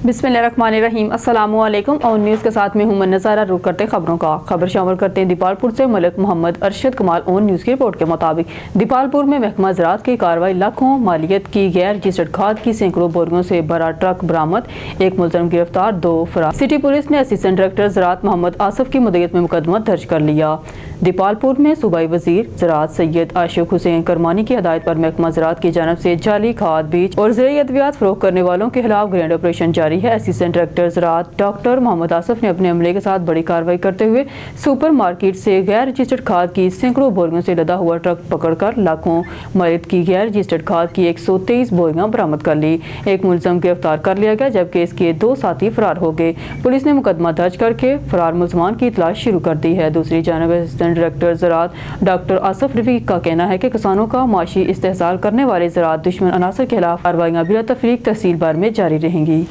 बिस्मिल्लाहिर्रहमानिर्रहीम। अस्सलाम वालेकुम। और न्यूज़ के साथ में हूं मैं नज़ारा। रुक करते खबरों का। खबर शामिल करते हैं दीपालपुर से। मलिक मोहम्मद अरशद कमाल ऑन न्यूज़ की रिपोर्ट के मुताबिक दीपालपुर में महकमा ज़राअत की कार्रवाई। लाखों मालियत की गैर रजिस्टर्ड खाद की सैकड़ों बोरियों से भरा ट्रक बरामद। एक मुलज़म गिरफ्तार, 2 फरार। सिटी पुलिस ने असिस्टेंट डायरेक्टर ज़राअत मोहम्मद आसिफ की मुद्दत में मुकदमा दर्ज कर लिया। दीपालपुर में सूबाई वज़ीर ज़राअत सैयद आशिक हुसैन करमानी की हदायत पर महकमा ज़राअत की जानब से जाली खाद, बीज और ज़रूरी अद्वियात फरोख्त करने वालों के खिलाफ ग्रैंड ऑपरेशन जारी है। असिस्टेंट डायरेक्टर ज़राअत डॉक्टर मोहम्मद आसिफ ने अपने अमले के साथ बड़ी कार्रवाई करते हुए सुपर मार्केट से गैर रजिस्टर्ड खाद की सैकड़ों बोरियों से लदा हुआ ट्रक पकड़कर लाखों मालियत की गैर रजिस्टर्ड खाद की 123 बोरियां बरामद कर ली। एक मुलज़म गिरफ्तार कर लिया गया, जबकि इसके 2 साथी फरार हो गए। पुलिस ने मुकदमा दर्ज करके फरार मुलज़मान की तलाश शुरू कर दी है। दूसरी जानब असिस्टेंट डायरेक्टर ज़राअत डॉक्टर आसिफ रफीक का कहना है कि किसानों का माशी इस्तेहसाल करने वाले ज़राअत दुश्मन अनासर के खिलाफ कार्रवाइयाँ बिला तफरीक तहसील भर में जारी रहेंगी।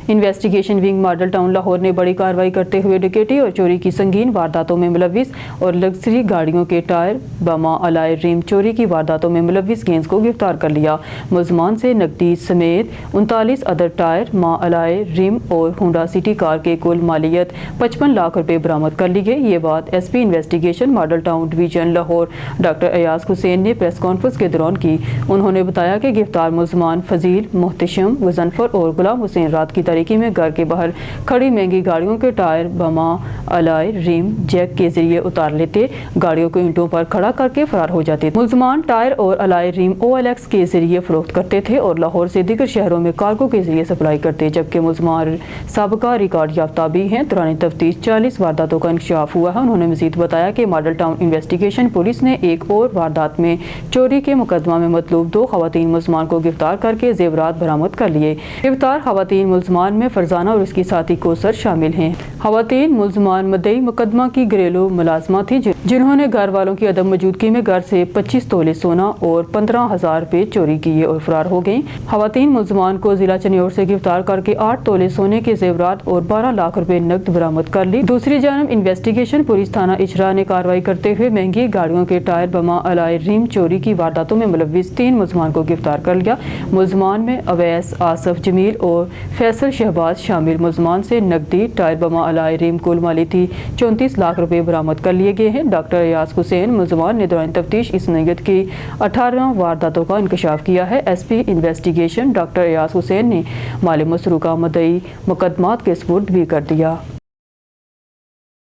Investigation wing model town Lahore ने बड़ी कार्रवाई करते हुए डकैती और चोरी की संगीन वारदातों में मुलव्विस और लग्जरी गाड़ियों के टायर, बमा अलाय रिम चोरी की वारदातों में मुलव्विस गैंग्स को गिरफ्तार कर लिया। मुलजमान से नकदी समेत 39 अदर टायर, मा अलाय रिम और होंडा सिटी कार के कुल मालियत 55 लाख रुपए बरामद कर ली गई। ये बात SP investigation model town division Lahore doctor Ayaz Hussain ने प्रेस कॉन्फ्रेंस के दौरान की। उन्होंने बताया कि गिरफ्तार मुलजमान फजील, मोहतशम, मुजफ्फर और गुलाम हुसैन रात की तरीके में घर के बाहर खड़ी महंगी गाड़ियों के टायर, बमा अलाय रिम जैक के जरिए उतार लेते, गाड़ियों को ईंटों पर खड़ा करके फरार हो जाते। मुलजमान टायर और अलाय रिम OLX के जरिए फरोख्त करते थे और लाहौर से दीगर शहरों में कार्गो के जरिए सप्लाई करते, जबकि मुलजमान साबका रिकॉर्ड याफ्ता भी हैं। दौरान तफ्तीश 40 वारदातों का इंकशाफ हुआ है। उन्होंने मजीद बताया कि मॉडल टाउन इन्वेस्टिगेशन पुलिस ने एक और वारदात में चोरी के मुकदमा में मतलूब 2 खवातीन मुलजमान को गिरफ्तार करके जेवरात बरामद कर लिए। गिरफ्तार खवातीन मुलजमान में फरजाना और उसकी साथी कोसर शामिल हैं। खवातीन मुलजमान मदई मुकदमा की घरेलू मुलाजमा थी, जिन्होंने घर वालों की अदम मौजूदगी में घर से 25 तोले सोना और 15,000 रुपए चोरी किए और फरार हो गयी। खवातीन मुलजमान को जिला चनियोर से गिरफ्तार करके 8 तोले सोने के जेवरात और 12 लाख रुपए नकद बरामद कर ली। दूसरी जानब इन्वेस्टिगेशन पुलिस थाना इचरा ने कार्रवाई करते हुए महंगी गाड़ियों के टायर, बमा अलाय रिम चोरी की वारदातों में मुलव्विस 3 मुलजमान को गिरफ्तार कर लिया। मुलजमान में अवैस, आसफ, जमील और फैसल शहबाज शामिल। मुलजमान से नकदी, टायर, बमा अलाय रिम कुल माली थी 34 लाख रुपए बरामद कर लिए गए हैं। डॉक्टर अयाज हुसैन मुलजमान ने दौरान तफ्तीश इस नैयत की 18 वारदातों का इंकशाफ किया है। SP investigation doctor Ayaz Hussain ने माले मसरूका मदई मुकदमात के सुपुर्द भी कर दिया।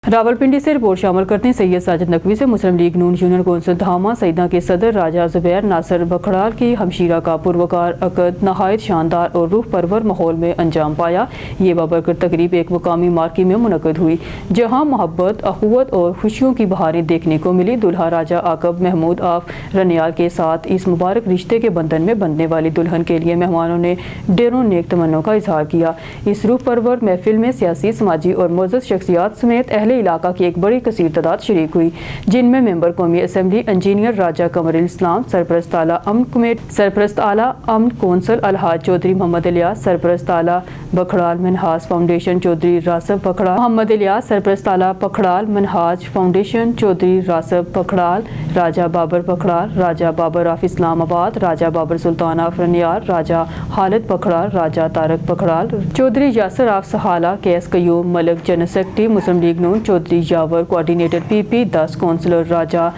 रावलपिंडी से रिपोर्ट शामिल करते हैं सैयद साजिद नकवी से। मुस्लिम लीग नून यूनियन कौंसिल धामा सईदा के सदर राजा जुबैर नासर बखड़ाल की हमशीरा का पुरवकार अकद नहायत शानदार और रूह परवर माहौल में अंजाम पाया। ये बाबरकत तकरीब एक मुकामी मार्की में मुनक़द हुई, जहाँ मोहब्बत, अखुवत और खुशियों की बहारें देखने को मिली। दुल्हा राजा आकब महमूद आफ रनियाल के साथ इस मुबारक रिश्ते के बंधन में बंधने वाली दुल्हन के लिए मेहमानों ने ढेरों नेक तमन्नों का इजहार किया। इस रूह परवर महफिल में सियासी, समाजी और मुअज़्ज़ज़ शख्सियात समेत अहले इलाका की एक बड़ी कसीर तादाद शरीक हुई, जिनमें मेंबर कौमी असम्बली इंजीनियर राजा कमरुल इस्लाम, सरपरस्त आला अमन कमेटी, सरपरस्त आला अमन कौंसल अलहाज चौधरी मोहम्मद इलियास, सरपरस्त आला बखड़ाल मनहाज फाउंडेशन चौधरी रासफ बखड़ाल मोहम्मद इलियास, सरपरस्त आला बखड़ाल मनहाज फाउंडेशन चौधरी रासफ Bakhral, Raja Babar Bakhral, Raja Babar of Islamabad, Raja Babar Sultan of Ranial, Raja Khalid Bakhral, Raja Tariq Bakhral, Chaudhry Yasir of Sihala, Qais Qayyum Malik general secretary Muslim League Noon, Chaudhary Yavar coordinator PP 10, councillor Raja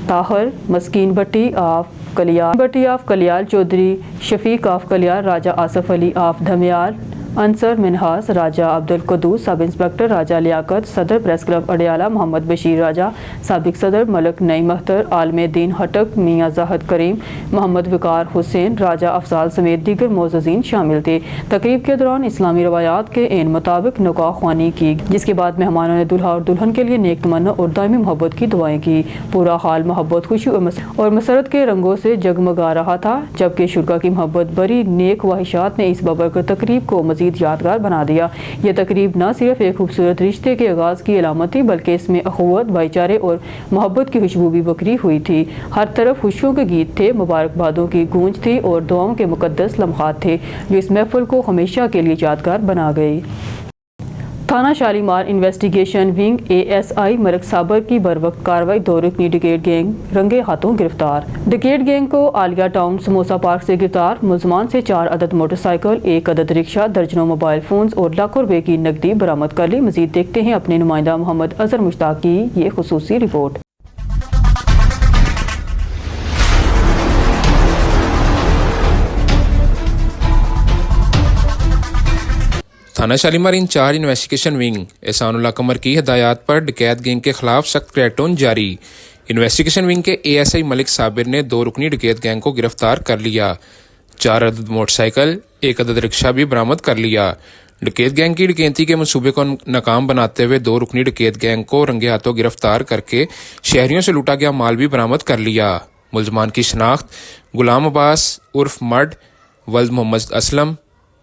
Tahir, Maskeen Bhatti of Kaliyal, Chaudhry Shafiq of Kaliyal, Raja Asif Ali of Dhamial, Ansar Minhas, Raja Abdul Quddus, sub inspector Raja Liaqat, सदर प्रेस क्लब अडियाला मोहम्मद बशीर राजा, साबिक सदर मलक नईम अख्तर, आलमे दीन हटक, मियाँ जाहद करीम, मोहम्मद वकार हुसैन, राजा अफजाल समेत दीगर मोअज़्ज़ज़ीन शामिल थे। तकरीब के दौरान इस्लामी रवायात के एन मुताबिक निकाह ख्वानी की, जिसके बाद मेहमानों ने दूल्हा और दुल्हन के लिए नेक तमन्ना और दायमी मोहब्बत की दुआएं की। पूरा हाल मोहब्बत, खुशी और मसरत के रंगों से जगमगा रहा था, जबकि शुरा की मोहब्बत बरी नेक ख्वाहिशात ने इस बाबरकत तकरीब को मज़ीद यादगार बना दिया। यह तकरीब न सिर्फ एक खूबसूरत रिश्ते के आगाज की अलामत थी, बल्कि इसमें अखुवत, भाईचारे और मोहब्बत की खुशबू भी बखरी हुई थी। हर तरफ खुशियों के गीत थे, मुबारकबादों की गूंज थी और दुआओं के मुकद्दस लम्हात थे, जो इस महफिल को हमेशा के लिए यादगार बना गए। تھانہ شالیمار انویسٹیگیشن ونگ ASI ملک صابر کی بروقت کارروائی 2 رکنی ڈکیٹ گینگ رنگے ہاتھوں گرفتار۔ ڈکیٹ گینگ کو عالیہ ٹاؤن سموسہ پارک سے گرفتار۔ ملزمان سے 4 عدد موٹر سائیکل، 1 عدد رکشہ، درجنوں موبائل فونز اور لاکھوں روپے کی نقدی برآمد کر لی۔ مزید دیکھتے ہیں اپنے نمائندہ محمد اظہر مشتاق کی یہ خصوصی رپورٹ۔ تھانہ شالیمار انچارج انویسٹیگیشن ونگ احسان اللہ قمر کی ہدایات پر ڈکیت گینگ کے خلاف سخت کریٹون جاری۔ انویسٹیگیشن ونگ کے ASI ملک صابر نے 2 رکنی ڈکیت گینگ کو گرفتار کر لیا۔ 4 عدد موٹر سائیکل، 1 عدد رکشہ بھی برآمد کر لیا۔ ڈکیت گینگ کی ڈکیتی کے منصوبے کو ناکام بناتے ہوئے 2 رکنی ڈکیت گینگ کو رنگے ہاتھوں گرفتار کر کے شہریوں سے لوٹا گیا مال بھی برآمد کر لیا۔ ملزمان کی شناخت غلام عباس عرف مڈ ولد محمد اسلم،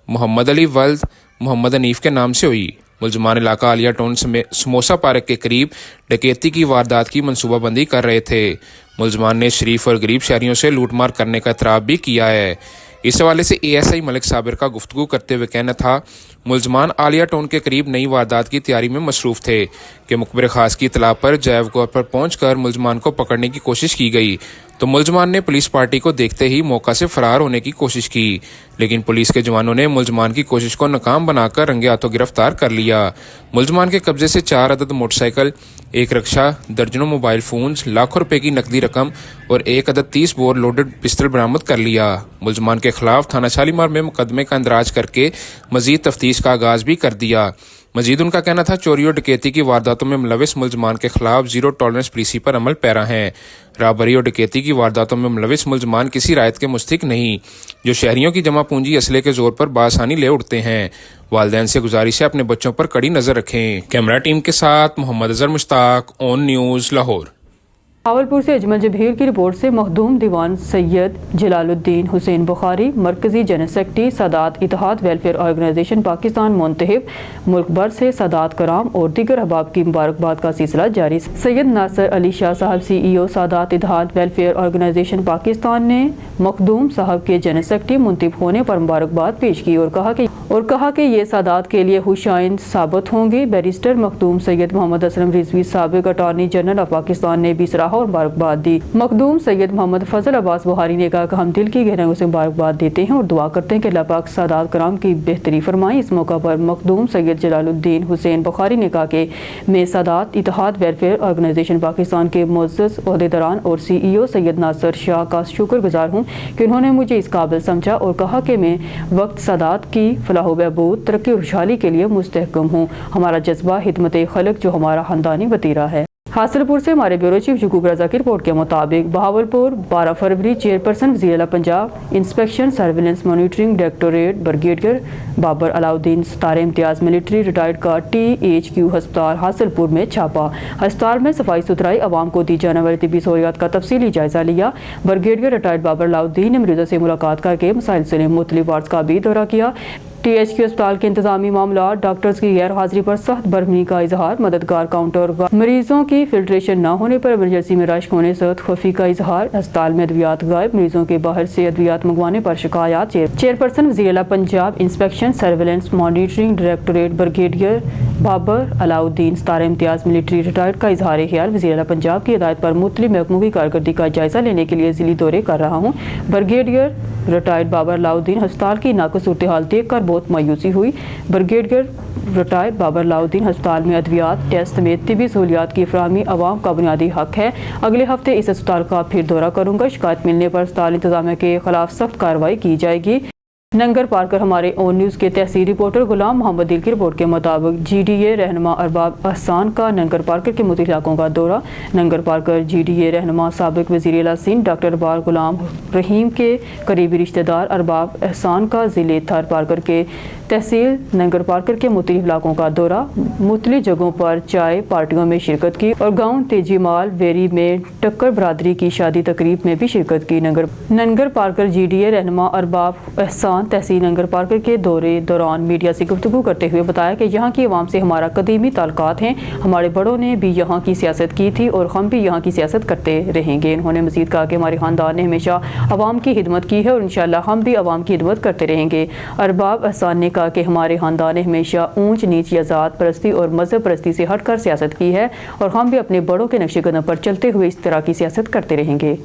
محمد علی ولد محمد حنیف کے نام سے ہوئی۔ ملزمان علاقہ عالیہ ٹاؤن سموسہ پارک کے قریب ڈکیتی کی واردات کی منصوبہ بندی کر رہے تھے۔ ملزمان نے شریف اور غریب شہریوں سے لوٹ مار کرنے کا اعتراف بھی کیا ہے۔ اس حوالے سے ASI ملک صابر کا گفتگو کرتے ہوئے کہنا تھا، ملزمان عالیہ ٹاؤن کے قریب نئی واردات کی تیاری میں مصروف تھے کہ مخبر خاص کی اطلاع پر جائے وقوع پر پہنچ کر ملزمان کو پکڑنے کی کوشش کی گئی تو ملزمان نے پولیس پارٹی کو دیکھتے ہی موقع سے فرار ہونے کی کوشش کی، لیکن پولیس کے جوانوں نے ملزمان کی کوشش کو ناکام بنا کر رنگے ہاتھوں گرفتار کر لیا۔ ملزمان کے قبضے سے 4 عدد موٹر سائیکل، 1 رکشہ، درجنوں موبائل فونز، لاکھوں روپے کی نقدی رقم اور 1 عدد 30 بور لوڈڈ پستل برآمد کر لیا۔ ملزمان کے خلاف تھانہ شالیمار میں مقدمے کا اندراج کر کے مزید تفتیش کا آغاز بھی کر دیا۔ مزید ان کا کہنا تھا، چوری اور ڈکیتی کی وارداتوں میں ملوث ملزمان کے خلاف زیرو ٹالرنس پالیسی پر عمل پیرا ہیں۔ رابری اور ڈکیتی کی وارداتوں میں ملوث ملزمان کسی رعایت کے مستحق نہیں، جو شہریوں کی جمع پونجی اسلحے کے زور پر بآسانی لے اٹھتے ہیں۔ والدین سے گزارش ہے اپنے بچوں پر کڑی نظر رکھیں۔ کیمرہ ٹیم کے ساتھ محمد اظہر مشتاق، اون نیوز، لاہور۔ بہاولپور سے اجمل جبیر کی رپورٹ سے مخدوم دیوان سید جلال الدین حسین بخاری، مرکزی جنرل سیکرٹری سادات اتحاد ویلفیئر آرگنائزیشن پاکستان منتخب، ملک بھر سے سادات کرام اور دیگر احباب کی مبارکباد کا سلسلہ جاری۔ سید ناصر علی شاہ صاحب CEO سادات اتحاد ویلفیئر آرگنائزیشن پاکستان نے مخدوم صاحب کے جنرل سیکرٹری منتخب ہونے پر مبارکباد پیش کی اور کہا کہ یہ سادات کے لیے خوشائند ثابت ہوں گے۔ بیرسٹر مخدوم سید محمد اسلم رضوی سابق اٹارنی جنرل آف پاکستان نے بھی سراہا اور مبارکباد دی۔ مخدوم سید محمد فضل عباس بخاری نے کہا کہ ہم دل کی گہرائیوں سے مبارکباد دیتے ہیں اور دعا کرتے ہیں کہ اللہ پاک سادات کرام کی بہتری فرمائیں۔ اس موقع پر مخدوم سید جلال الدین حسین بخاری نے کہا کہ میں سادات اتحاد ویلفیئر آرگنائزیشن پاکستان کے معزز عہدیداران اور CEO سید ناصر شاہ کا شکر گزار ہوں کہ انہوں نے مجھے اس قابل سمجھا اور کہا کہ میں وقت سادات کی فلاح و بہبود، ترقی اور خوشحالی کے لیے مستحکم ہوں۔ ہمارا جذبہ خدمت خلق جو ہمارا خاندانی وتیرہ ہے۔ حاصل پور سے ہمارے بیورو چیف یعقوب رضا کی رپورٹ کے مطابق بہاولپور 12 فروری چیئرپرسن وزیر اعلیٰ Punjab inspection surveillance monitoring directorate brigadier Babar Alauddin Sitara Imtiaz military retired کا THQ ہسپتال حاصل پور میں چھاپا۔ ہسپتال میں صفائی ستھرائی، عوام کو دی جانے والی طبی سہولیات کا تفصیلی جائزہ لیا۔ برگیڈیئر ریٹائرڈ بابر علاؤدین نے مریضوں سے ملاقات کر کے مسائل سے مختلف وارڈز کا بھی دورہ کیا۔ THQ اسپتال کے انتظامی معاملات، ڈاکٹرز کی غیر حاضری پر سخت برہمی کا اظہار، مددگار کاؤنٹر مریضوں کی فلٹریشن نہ ہونے پر ایمرجنسی میں رش ہونے سخت خفی کا اظہار، اسپتال میں ادویات غائب، مریضوں کے باہر سے ادویات منگوانے پر شکایات۔ چیئرپرسن وزیر اعلیٰ Punjab inspection surveillance monitoring directorate brigadier Babar Alauddin Sitara Imtiaz military retired کا اظہار خیال، وزیر اعلیٰ پنجاب کی ہدایت پر مختلف محکموں کی کارکردگی کا جائزہ لینے کے لیے ضلعی دورے کر رہا ہوں۔ برگیڈیئر ریٹائرڈ بابر علاؤدین ہسپتال کی ناقص صورتحال دیکھ کر بہت مایوسی ہوئی۔ برگیڈیئر ریٹائرڈ بابر علاؤدین ہسپتال میں ادویات، ٹیسٹ سمیت طبی سہولیات کی فراہمی عوام کا بنیادی حق ہے۔ اگلے ہفتے اس اسپتال کا پھر دورہ کروں گا۔ شکایت ملنے پر اسپتال انتظامیہ کے خلاف سخت کارروائی کی جائے گی۔ ننگر پارکر ہمارے اون نیوز کے تحصیل رپورٹر غلام محمد دل کی رپورٹ کے مطابق GDA رہنما ارباب احسان کا ننگر پارکر کے مختلف علاقوں کا دورہ۔ ننگر پارکر GDA رہنما سابق وزیر اعلیٰ سندھ ڈاکٹر ارباب غلام رحیم کے قریبی رشتہ دار ارباب احسان کا ضلع تھر پارکر کے تحصیل ننگر پارکر کے مختلف علاقوں کا دورہ، مختلف جگہوں پر چائے پارٹیوں میں شرکت کی اور گاؤں تیجی مال ویری میں ٹکر برادری کی شادی تقریب میں بھی شرکت کی۔ ننگر پارکر GDA رہنما ارباب احسان खान तहसील नंगर पार्कर के दौरे दौरान मीडिया से गुफ्तगू करते हुए बताया कि यहाँ की आवाम से हमारा कदीमी ताल्लुकात हैं। हमारे बड़ों ने भी यहाँ की सियासत की थी और हम भी यहाँ की सियासत करते रहेंगे। उन्होंने मज़ीद कहा कि हमारे ख़ानदान ने हमेशा आवाम की खिदमत की है और इंशाअल्लाह हम भी आवाम की खिदमत करते रहेंगे। अरबाब एहसान ने कहा कि हमारे ख़ानदान ने हमेशा ऊंच नीच या ज़ात परस्ती और मज़हब परस्ती से हट कर सियासत की है और हम भी अपने बड़ों के नक्शे कदम पर चलते हुए इस तरह की सियासत करते रहेंगे।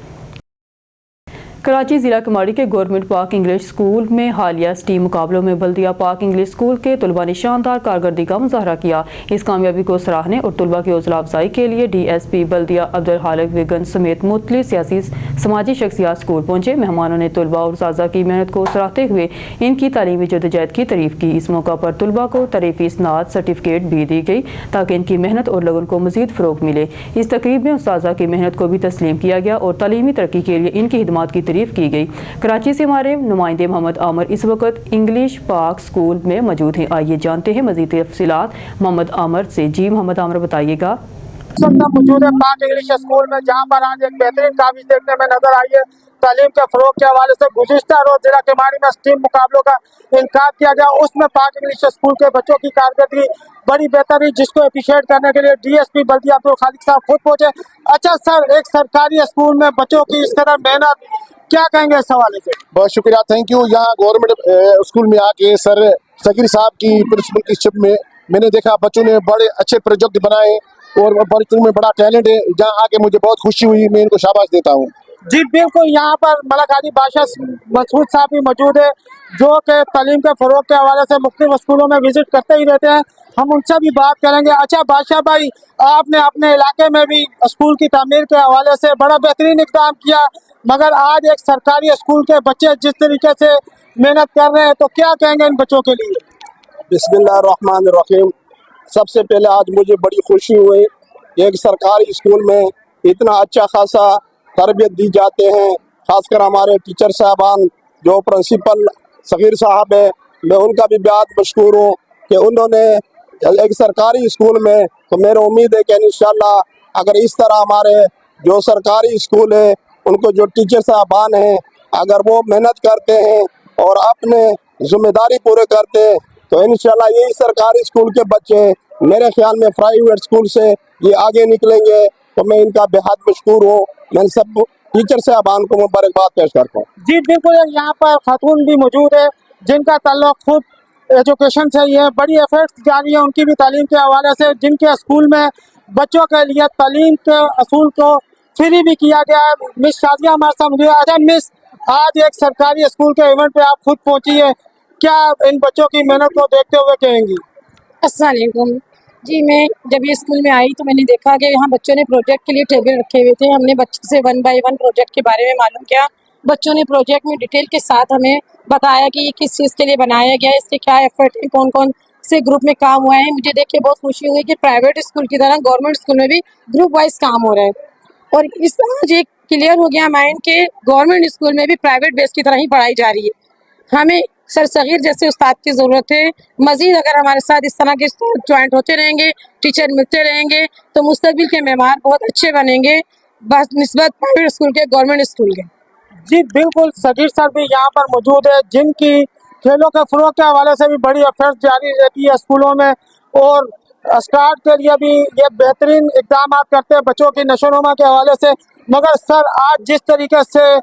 कराची ज़िला कमाड़ी के गवर्नमेंट पाक इंग्लिश स्कूल में हालिया स्टीम मुकाबलों में बल्दिया पाक इंग्लिश स्कूल के तलबा ने शानदार कारकर्दगी का मुजाहरा किया। इस कामयाबी को सराहने और तलबा की हौसला अफजाई के लिए DSP बल्दिया अब्दुल खालिक बेगम समेत मुख्तलिफ सियासी समाजी शख्सियात स्कूल पहुंचे। मेहमानों ने तलबा और उस्ताज़ा की मेहनत को सराहते हुए इनकी तालीमी जद्दोजहद की तारीफ की। इस मौका पर तलबा को तरीफ़ी इसनाद सर्टिफिकेट भी दी गई ताकि इनकी मेहनत और लगन को मज़ीद फ़रोग़ मिले। इस तकरीब में उस्ताज़ा की मेहनत को भी तस्लीम किया गया और तालीमी तरक्की के लिए इनकी खिदमात की तारीफ की गई। कराची से हमारे नुमाइंदे मोहम्मद आमर इस वक्त इंग्लिश पाक स्कूल में मौजूद हैं। आइए जानते हैं मज़ीद तफसीलात मोहम्मद आमर से। जी मोहम्मद आमर बताइएगा। मौजूद है पाक इंग्लिश स्कूल में, जहाँ पर आज एक बेहतरीन काबिज देखने में नजर आई है। तालीम के फरोग के हवाले से गुज़िश्ता रोज जिला केमाड़ी में स्टीम मुकाबलों का इनकार किया गया। उसमें पाक इंग्लिश स्कूल के बच्चों की कारकर्दगी बड़ी बेहतर हुई, जिसको अप्रिशिएट करने के लिए DSP बल्दिया अब्दुल खालिक साहब खुद पहुंचे। अच्छा सर, एक सरकारी स्कूल में बच्चों की इस कदर मेहनत, क्या कहेंगे इस हवाले से? बहुत शुक्रिया, थैंक यू। यहाँ गवर्नमेंट स्कूल में आके सर सकीर साहब की प्रिंसिपल की शिप में मैंने देखा बच्चों ने बड़े अच्छे प्रोजेक्ट बनाए और बच्चों में बड़ा टैलेंट है। जहाँ आके मुझे बहुत खुशी हुई, मैं इनको शाबाश देता हूँ। जी बिल्कुल, यहाँ पर मलक हाजी बादशाह मसूद साहब भी मौजूद है, जो कि तालीम के फरोग के हवाले से मुख्तलिफ स्कूलों में विजिट करते ही रहते हैं। हम उनसे भी बात करेंगे। अच्छा बादशाह भाई, आपने अपने इलाके में भी स्कूल की तामीर के हवाले से बड़ा बेहतरीन इक़दाम किया, मगर आज एक सरकारी स्कूल के बच्चे जिस तरीके से मेहनत कर रहे हैं, तो क्या कहेंगे इन बच्चों के लिए? बिस्मिल्लाहिर्रहमानिर्रहीम। सबसे पहले आज मुझे बड़ी खुशी हुई, एक सरकारी स्कूल में इतना अच्छा खासा तरबियत दी जाते हैं। खासकर हमारे टीचर साहबान जो प्रिंसिपल सगीर साहब है, मैं उनका भी बेहद मशकूर हूँ कि उन्होंने एक सरकारी स्कूल में, तो मेरी उम्मीद है कि इंशाल्लाह अगर इस तरह हमारे जो सरकारी स्कूल है उनको जो टीचर साहबान हैं अगर वो मेहनत करते हैं और अपने जिम्मेदारी पूरे करते हैं तो इंशाल्लाह यही सरकारी स्कूल के बच्चे मेरे ख्याल में प्राइवेट स्कूल से ये आगे निकलेंगे। तो मैं इनका बेहद मशकूर हूँ। मैं सब टीचर साहबान को मुबारकबाद पेश करता हूँ। जी बिल्कुल, यहाँ पर खातून भी मौजूद है जिनका ताल्लुक खुद एजुकेशन से ही है। बड़ी एफर्ट्स जारी है उनकी भी तालीम के हवाले से, जिनके स्कूल में बच्चों के लिए तालीम के असूल को फ्री भी किया गया है। मिस शादिया हमारे साथ मौजूद है। अच्छा मिस, आज एक सरकारी स्कूल के इवेंट पे आप खुद पहुंची है, क्या इन बच्चों की मेहनत को देखते हुए कहेंगी? अस्सलाम वालेकुम जी, मैं जब ये स्कूल में आई तो मैंने देखा कि यहाँ बच्चों ने प्रोजेक्ट के लिए टेबल रखे हुए थे। हमने बच्चों से 1 बाय 1 प्रोजेक्ट के बारे में मालूम किया। बच्चों ने प्रोजेक्ट में डिटेल के साथ हमें बताया कि ये किस चीज़ के लिए बनाया गया है, इसके क्या एफर्ट है, कौन कौन से ग्रुप में काम हुआ है। मुझे देख के बहुत खुशी हुई कि प्राइवेट स्कूल की तरह गवर्नमेंट स्कूल में भी ग्रुप वाइज काम हो रहा है। और इस आज एक क्लियर हो गया माइंड के गवर्नमेंट स्कूल में भी प्राइवेट बेस की तरह ही पढ़ाई जा रही है। हमें सर सगीर जैसे उस्ताद की ज़रूरत है। मज़ीद अगर हमारे साथ इस तरह के ज्वाइंट होते रहेंगे, टीचर मिलते रहेंगे, तो मुस्तकबिल के मेहमान बहुत अच्छे बनेंगे बनिस्बत प्राइवेट स्कूल के गवर्नमेंट स्कूल के। जी बिल्कुल, सगीर सर भी यहाँ पर मौजूद है, जिनकी खेलों के फरोग के हवाले से भी बड़ी एफर्ट्स जारी रहती है स्कूलों में, और स्टार्ट के लिए भी ये बेहतरीन इकदाम करते हैं बच्चों की नशोनुमा के हवाले से। मगर सर, आज जिस तरीके से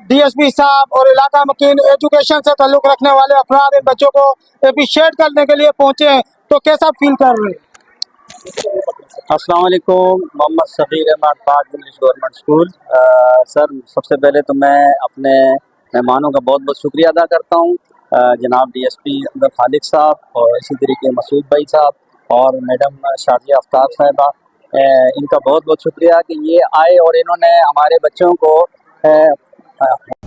DSP साहब और इलाका मकीन एजुकेशन से ताल्लुक़ रखने वाले अफराद इन बच्चों को अप्रिशिएट करने के लिए पहुँचे हैं, तो कैसा फील कर रहे हैं? अस्सलाम वालेकुम, मोहम्मद सगीर अहमद, पाक इंग्लिश गवर्नमेंट स्कूल। सर, सबसे पहले तो मैं अपने मेहमानों का बहुत बहुत शुक्रिया अदा करता हूँ, जनाब DSP अब्दुल खालिक साहब और इसी तरीके मसूद भाई साहब और मैडम शादिया आफ्ताब साहिबा। इनका बहुत बहुत शुक्रिया कि ये आए और इन्होंने हमारे बच्चों को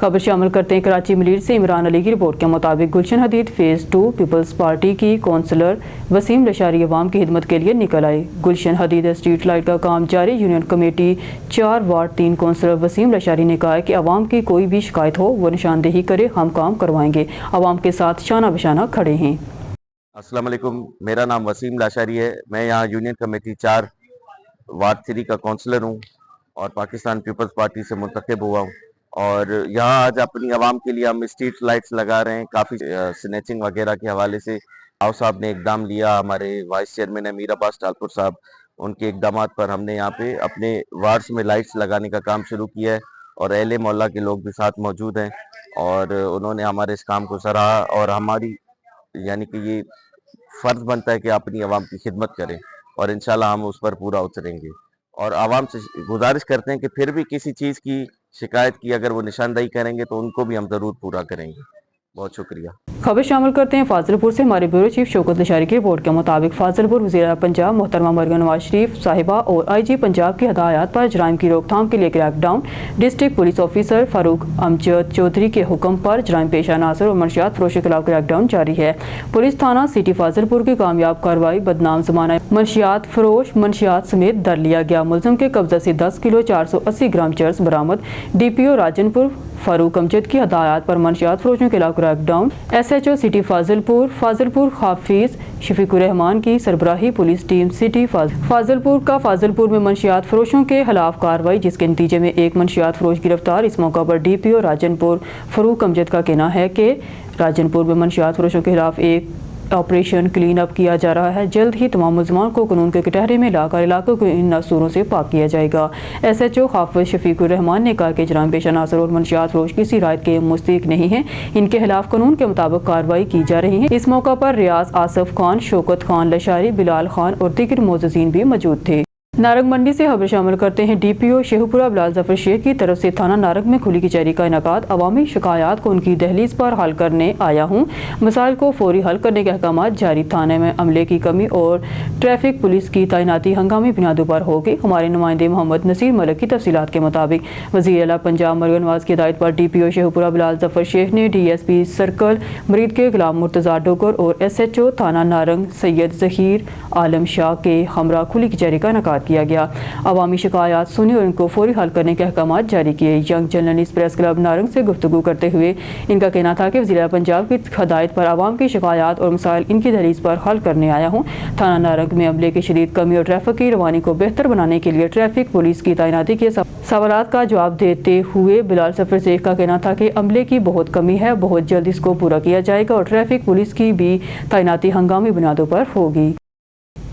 खबर शामिल करते हैं कराची में लीड से इमरान अली की रिपोर्ट के मुताबिक गुलशन हदीद फेज़ 2 पीपल्स पार्टी की कौंसलर वसीम लशारी अवाम की खिदमत के लिए निकल आए। गुलशन हदीद स्ट्रीट लाइट का काम जारी। Union committee 4 ward 3 councillor Waseem Lashari ने कहा है कि अवाम की कोई भी शिकायत हो वो निशानदेही करे, हम काम करवाएंगे। अवाम के साथ शाना बशाना खड़े हैं। अस्सलाम वालेकुम, मेरा नाम वसीम लाशारी है। मैं यहाँ यूनियन कमेटी 4 वार्ड 3 का काउंसलर हूँ और पाकिस्तान पीपल्स पार्टी से मुंतखब हुआ हूँ। اور یہاں آج اپنی عوام کے لیے ہم اسٹریٹ لائٹس لگا رہے ہیں. کافی سنیچنگ وغیرہ کے حوالے سے آؤ صاحب نے اقدام لیا, ہمارے وائس چیئرمین امیر عباس ٹالپور صاحب, ان کے اقدامات پر ہم نے یہاں پہ اپنے وارڈز میں لائٹس لگانے کا کام شروع کیا ہے, اور اہل محلہ کے لوگ بھی ساتھ موجود ہیں, اور انہوں نے ہمارے اس کام کو سراہا, اور ہماری یعنی کہ یہ فرض بنتا ہے کہ اپنی عوام کی خدمت کریں, اور انشاءاللہ ہم اس پر پورا اتریں گے. اور عوام سے گزارش کرتے ہیں کہ پھر بھی کسی چیز کی شکایت کی اگر وہ نشاندہی کریں گے تو ان کو بھی ہم ضرور پورا کریں گے. بہت شکریہ. خبر شامل کرتے ہیں فاضل پور سے. ہمارے بیورو چیف شوکت لشاری کی رپورٹ کے مطابق فاضل پور وزیر اعلیٰ پنجاب محترمہ مریم نواز شریف صاحبہ اور آئی جی پنجاب کی ہدایات پر جرائم کی روک تھام کے لیے crack down district police officer Farooq Amjad Chaudhry کے حکم پر جرائم پیشہ عناصر اور منشیات فروشوں کے خلاف کریک ڈاؤن جاری ہے. پولیس تھانہ سٹی فاضل پور کی کامیاب کارروائی بدنام زمانہ منشیات فروش منشیات سمیت در لیا گیا. ملزم کے قبضہ سے 10 کلو 480 گرام چرس برآمد. ڈی پی او راجن پور فاروق امجد کی ہدایات پر منشیات فروشوں کے خلاف crackdown. S H O city Fazilpur حافظ شفیق الرحمان کی سربراہی پولیس ٹیم سٹی فاضل پور میں منشیات فروشوں کے خلاف کارروائی, جس کے نتیجے میں ایک منشیات فروش گرفتار. اس موقع پر ڈی پی او راجن پور فاروق امجد کا کہنا ہے کہ راجن پور میں منشیات فروشوں کے خلاف ایک آپریشن کلین اپ کیا جا رہا ہے. جلد ہی تمام ملزمان کو قانون کے کٹہرے میں لا کر علاقوں کو ان ناسوروں سے پاک کیا جائے گا. ایس ایچ او حافظ شفیق الرحمان نے کہا کہ جرائم پیشہ عناصر اور منشیات فروش کسی رائت کے مستحق نہیں ہیں, ان کے خلاف قانون کے مطابق کارروائی کی جا رہی ہے. اس موقع پر ریاض آصف خان, شوکت خان لشاری, بلال خان اور دیگر معززین بھی موجود تھے. نارنگ منڈی سے خبر شامل کرتے ہیں. ڈی پی او شیخوپورہ بلال ظفر شیخ کی طرف سے تھانہ نارنگ میں کھلی کچہری کا انعقاد. عوامی شکایات کو ان کی دہلیز پر حل کرنے آیا ہوں, مسائل کو فوری حل کرنے کے احکامات جاری. تھانے میں عملے کی کمی اور ٹریفک پولیس کی تعیناتی ہنگامی بنیادوں پر ہوگی. ہمارے نمائندے محمد نصیر ملک کی تفصیلات کے مطابق وزیر اعلیٰ پنجاب مریم نواز کی ہدایت پر ڈی پی او شیخوپورہ بلال ظفر شیخ نے ڈی ایس پی سرکل مرید کے غلام مرتضیٰ ڈوگر اور ایس ایچ او تھانہ نارنگ سید ظہیر عالم شاہ کے ہمراہ کھلی کچہری کا انعقاد کیا گیا. عوامی شکایات سنی اور ان کو فوری حل کرنے کے احکامات جاری کیے. Young journalist press club Narang سے گفتگو کرتے ہوئے ان کا کہنا تھا کہ وزیر اعلیٰ پنجاب کی ہدایت پر عوام کی شکایات اور مسائل ان کی دہلیز پر حل کرنے آیا ہوں. تھانہ نارنگ میں عملے کی شدید کمی اور ٹریفک کی روانی کو بہتر بنانے کے لیے ٹریفک پولیس کی تعیناتی کے سوالات کا جواب دیتے ہوئے بلال ظفر شیخ کا کہنا تھا کہ عملے کی بہت کمی ہے, بہت جلد اس کو پورا کیا جائے گا اور ٹریفک پولیس کی بھی تعیناتی ہنگامی بنیادوں پر ہوگی.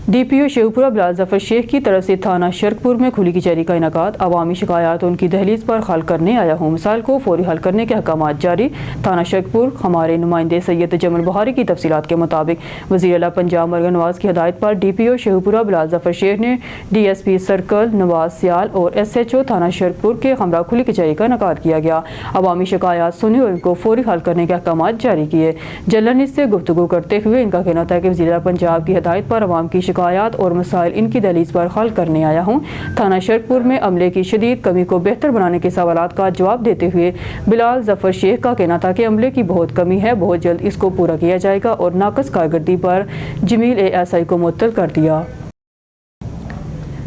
ڈی پی او شیخوپورہ بلال ظفر شیخ کی طرف سے تھانہ شرکپور میں کھلی کچہری کا انعقاد. عوامی شکایات ان کی دہلیز پر حل کرنے آیا ہوں, مسائل کو فوری حل کرنے کے احکامات جاری. تھانہ شرکپور ہمارے نمائندے سید جمل بہاری کی تفصیلات کے مطابق وزیر اعلیٰ پنجاب مریم نواز کی ہدایت پر ڈی پی او شیخوپورہ بلال ظفر شیخ نے ڈی ایس پی سرکل نواز سیال اور ایس ایچ او تھانہ شرکپور کے ہمراہ کھلی کچہری کا انعقاد کیا گیا. عوامی شکایات سنی اور ان کو فوری حل کرنے کے احکامات جاری کیے. جرنلسٹ سے گفتگو کرتے ہوئے ان کا کہنا تھا کہ وزیر اعلیٰ پنجاب کی ہدایت پر عوام کی شکایات اور مسائل ان کی دہلیز پر حل کرنے آیا ہوں. تھانہ شرکپور میں عملے کی شدید کمی کو بہتر بنانے کے سوالات کا جواب دیتے ہوئے بلال ظفر شیخ کا کہنا تھا کہ عملے کی بہت کمی ہے, بہت جلد اس کو پورا کیا جائے گا, اور ناقص کارکردگی پر جمیل ASI کو معطل کر دیا.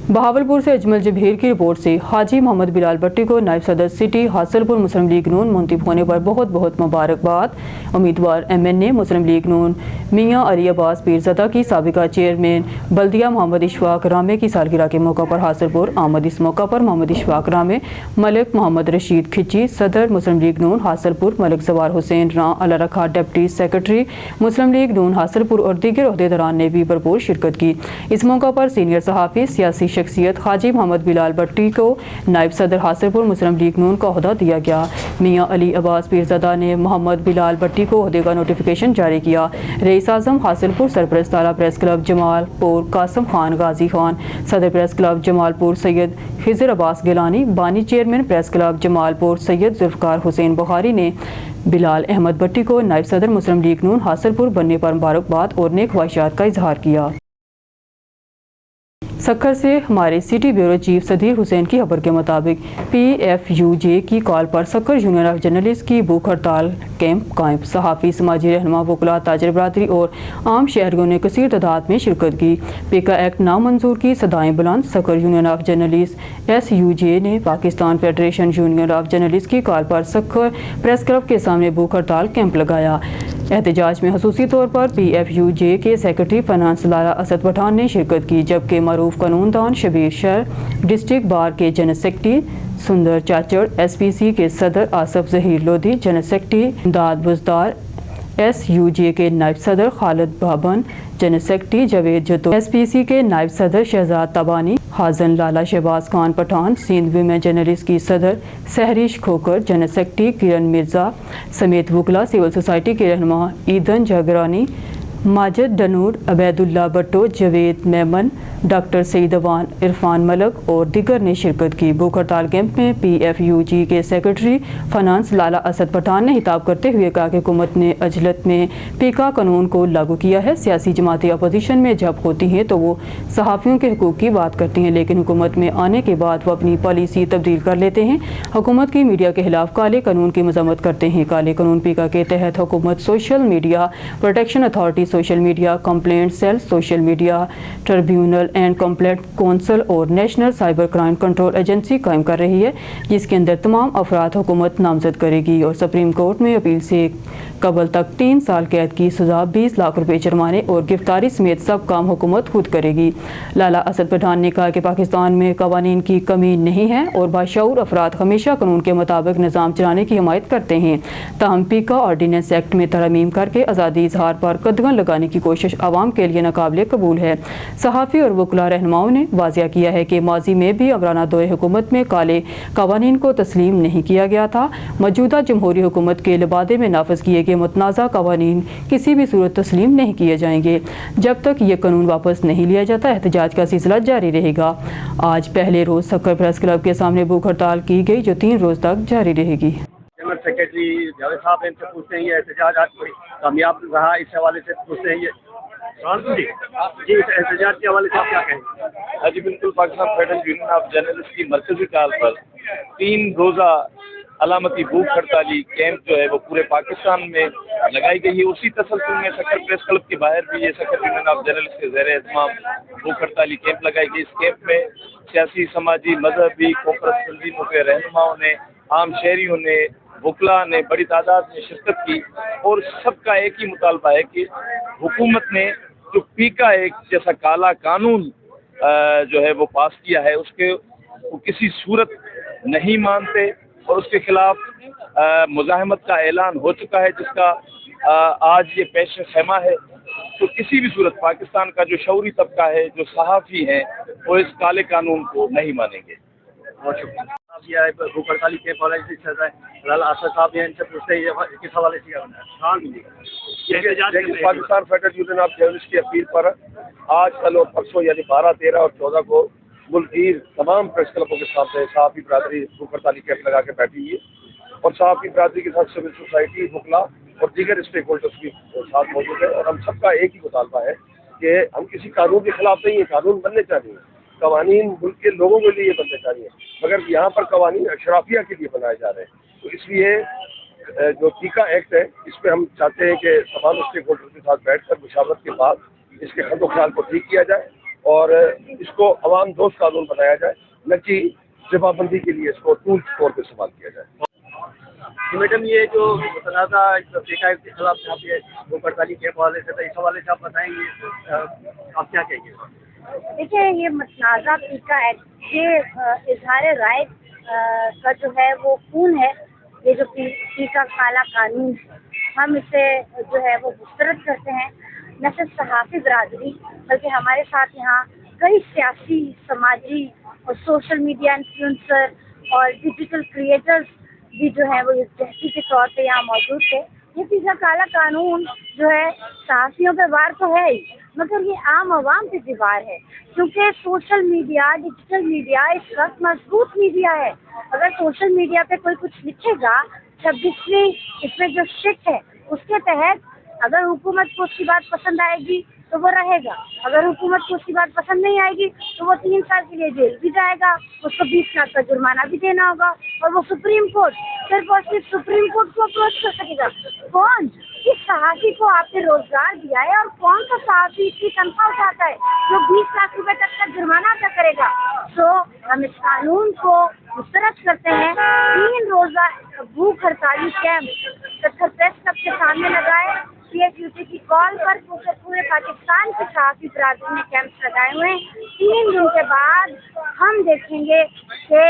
بہاولپور سے اجمل جبیر کی رپورٹ سے. حاجی محمد بلال بٹی کو نائب صدر سٹی حاصل پور مسلم لیگ نون منتخب ہونے پر بہت بہت مبارکباد. امیدوار MN مسلم لیگ نون میاں علی عباس پیرزادہ کی سابقہ چیئرمین بلدیہ محمد اشفاق رامے کی سالگرہ کے موقع پر حاصل پور آمد. اس موقع پر محمد اشفاق رامے, ملک محمد رشید کھچی صدر مسلم لیگ نون حاصل پور, ملک زوار حسین راں اللہ رکھا ڈپٹی سیکرٹری مسلم لیگ نون حاصل پور اور دیگر عہدیداران نے بھی بھرپور شرکت کی. اس موقع پر سینئر صحافی سیاسی شخصیت حاجی محمد بلال بٹی کو نائب صدر حاصل پور مسلم لیگ نون کا عہدہ دیا گیا. میاں علی عباس پیرزادہ نے محمد بلال بٹی کو عہدے کا نوٹیفیکیشن جاری کیا. رئیس اعظم حاصل پور سرپرست اعلیٰ پریس کلب جمال پور قاسم خان غازی خان, صدر پریس کلب جمال پور سید خضر عباس گیلانی, بانی چیئرمین پریس کلب جمال پور سید ذوالفقار حسین بخاری نے بلال احمد بٹی کو نائب صدر مسلم لیگ نون حاصل پور بننے پر مبارکباد اور نیک خواہشات کا اظہار کیا. سکھر سے ہمارے سٹی بیورو چیف صدیر حسین کی خبر کے مطابق PFUJ کی کال پر سکھر یونین آف جرنلسٹ کی بھوک ہڑتال کیمپ قائم. صحافی, سماجی رہنما, وکلاء, تاجر برادری اور عام شہریوں نے کثیر تعداد میں شرکت کی. پیکا ایکٹ نامنظور کی صدائیں بلند. Sukkur union of journalist SUJ نے Pakistan federation union of journalist کی کال پر سکھر پریس کلب کے سامنے بھوک ہڑتال کیمپ لگایا. एहतजाज में खसूसी तौर पर PFUJ के सेक्रेटरी फाइनेंस लाला असद पठान ने शिरकत की, जबकि मरूफ कानूनदान शबीर शर, डिस्ट्रिक्ट बार के जनरल सेक्रेटरी सुंदर चाचड़, SPC के सदर आसफ जहीर लोधी, जनरल सेक्रेटरी इमदाद बुजदार, SUJ के नायब सदर खालिद बाबन, जनरल सेक्रेटरी जावेद जतो, SPC के नायब सदर शहजाद तबानी, हाजन लाला शहबाज खान पठान, सिंध विमेन जर्नलिस्ट की सदर सहरिश खोकर, जनरल सेक्रेटरी किरण मिर्ज़ा समेत वकला, सिविल सोसाइटी के रहनुमा ईदन जागरानी, माजिद डनूर, अबैदुल्ला भट्टो, जावेद मेमन, डॉक्टर सईद अवान, इरफान मलक और दिगर ने शिरकत की। भूख हड़ताल कैंप में PFUG के सेक्रेटरी फाइनेंस लाला असद पठान ने खिताब करते हुए कहा कि हुकूमत ने अजलत में पीका कानून को लागू किया है। सियासी जमातें अपोजिशन में जब होती हैं तो वो सहाफ़ियों के हकूक़ की बात करती हैं, लेकिन हुकूमत में आने के बाद वो अपनी पॉलिसी तब्दील कर लेते हैं। हुकूमत की मीडिया के खिलाफ काले कानून की मज़म्मत करते हैं। काले कानून पीका के तहत हुकूमत social media protection authority, social media complaint cell, social media tribunal and complaint council और national cyber crime control agency कायम कर रही है, जिसके अंदर तमाम अफराद हुकूमत नामजद करेगी और सुप्रीम कोर्ट में अपील से कबल तक 3 साल कैद की सज़ा, 20 लाख रुपए जुर्माने और गिरफ्तारी समेत सब काम हुकूमत खुद करेगी। लाला असद पठान ने कहा कि पाकिस्तान में कवानीन की कमी नहीं है और बाशऊर अफराद हमेशा कानून के मुताबिक निज़ाम चलाने की हिमायत करते हैं। ताहम पीका ऑर्डीनेंस एक्ट में तरमीम करके आज़ादी इजहार पर कदगन लगाने की कोशिश आवाम के लिए नाकाबिले कबूल है। सहाफ़ी और वकला रहनुमाओं ने वाज़िया किया है कि माजी में भी अमराना दौरे हुकूमत में काले कवानीन को तस्लीम नहीं किया गया था। मौजूदा जमहूरी हुकूमत के लिबादे में नाफिज किए गए मुतनाज़ा कवानीन किसी भी सूरत तस्लीम नहीं किए जाएंगे। जब तक ये कानून वापस नहीं लिया जाता, एहतजाज का सिलसिला जारी रहेगा। आज पहले रोज़ सक्कर प्रेस क्लब के सामने भूख हड़ताल की गई, जो 3 रोज़ तक जारी रहेगी। जनरल सेक्रेटरी जावेद साहब इनसे पूछते हैं ये एहतजाज आज कोई कामयाब रहा, इस हवाले से पूछते हैं ये जी इस एहतजाज के हवाले से आप क्या कहेंगे? हाँ जी बिल्कुल, Pakistan federal union of journalist की मरकजी काल पर 3 रोज़ा अलामती भूख हड़ताली कैंप जो है वो पूरे पाकिस्तान में लगाई गई है। उसी तसलसल में सक्कर प्रेस क्लब के बाहर भी ये सक्कर यूनियन ऑफ जर्नलिस्ट के ज़ेर एहतमाम भूख हड़ताली कैंप लगाई गई। इस कैंप में सियासी, समाजी, मजहबी कोपरत तंजीमों के रहनुमाओं ने, आम शहरियों ने, वकला ने बड़ी तादाद में शिरकत की और सबका एक ही मुतालबा है कि हुकूमत ने जो पीका एक जैसा काला कानून जो है वो पास किया है उसके वो किसी सूरत नहीं मानते और उसके खिलाफ मुज़ाहमत का ऐलान हो चुका है, जिसका आज ये पेश खैमा है। तो किसी भी सूरत पाकिस्तान का जो शऊरी तबका है, जो सहाफ़ी हैं, वो इस काले कानून को नहीं मानेंगे। बहुत शुक्रिया। ये भूख हड़ताली के हवाले से चल रहा है, लाला असद साहब इनसे पूछते हैं किस हवाले से Pakistan federal union of journalist की अपील पर आज, कल और परसों यानी 12, 13 और 14 को मुल्कीर तमाम प्रेस क्लबों के सामने सहाफ़ी बरादरी भूख हड़ताली कैंप लगा के बैठी हुई है और सहाफ़ी बरादरी के साथ सिविल सोसाइटी, वकला और दीगर स्टेक होल्डर्स भी साथ मौजूद है और हम सबका एक ही मुतालबा है कि हम किसी कानून के खिलाफ नहीं है, कानून बनने चाहिए, कवानीन मुल्क के लोगों के लिए बनने चाहिए, मगर यहाँ पर कवानीन अशराफिया के लिए बनाए जा रहे हैं। तो इसलिए जो टीका एक्ट है इस पर हम चाहते हैं कि तमाम स्टेक होल्डर के साथ बैठकर मुशावरत के बाद इसके खर्द ख्याल को ठीक किया जाए और इसको अवाम दोस्त कानून बनाया जाए, न कि जमाबंदी के लिए इसको टूल तौर पर इस्तेमाल किया जाए। मैडम ये जो मुतनाज़ा टीका एक्ट के खिलाफ यहाँ पे भूख हड़ताली के हवाले से, तो इस हवाले से आप बताएंगे आप क्या कहेंगे? देखिए, ये मुतनाज़ा टीका एक्ट ये इजहार राय का जो है वो खून है। ये जो टीका काला कानून है, हम इसे जो है वो मुस्तरद करते हैं। न सिर्फ सहाफ़ी बरादरी बल्कि हमारे साथ यहाँ कई सियासी, समाजी और सोशल मीडिया इन्फ्लुएंसर और डिजिटल क्रिएटर्स भी जो है वो इस जहती के तौर पे यहाँ मौजूद थे। ये टीका काला कानून जो है सहाफ़ियों पे वार तो है ही, मगर ये आम आवाम पे भी वार है, क्योंकि सोशल मीडिया, डिजिटल मीडिया इस वक्त मजबूत मीडिया है। अगर सोशल मीडिया पे कोई कुछ लिखेगा, 26वीं इसमें जो शिफ्ट है उसके तहत अगर हुकूमत को उसकी बात पसंद आएगी तो वो रहेगा, अगर हुकूमत को उसकी बात पसंद नहीं आएगी तो वो 3 साल के लिए जेल भी जाएगा, उसको 20 लाख का जुर्माना भी देना होगा और वो सुप्रीम कोर्ट, सिर्फ और सिर्फ सुप्रीम कोर्ट को अप्रोच कर सकेगा। कौन इस सहाफ़ी को आपने रोजगार दिया है और कौन सा सहाफ़ी इसकी तनख्वाह उठाता है जो 20 लाख रुपए तक का जुर्माना अदा करेगा? तो हम इस कानून को मुस्तरद करते हैं। 3 रोज़ा भूख हड़ताली कैंप सक्कर प्रेस क्लब के सामने लगाए PSUC की कॉल पर पूरे पाकिस्तान के सहाफ़ी बरादरी ने कैंप्स लगाए हुए हैं। 3 दिन के बाद हम देखेंगे कि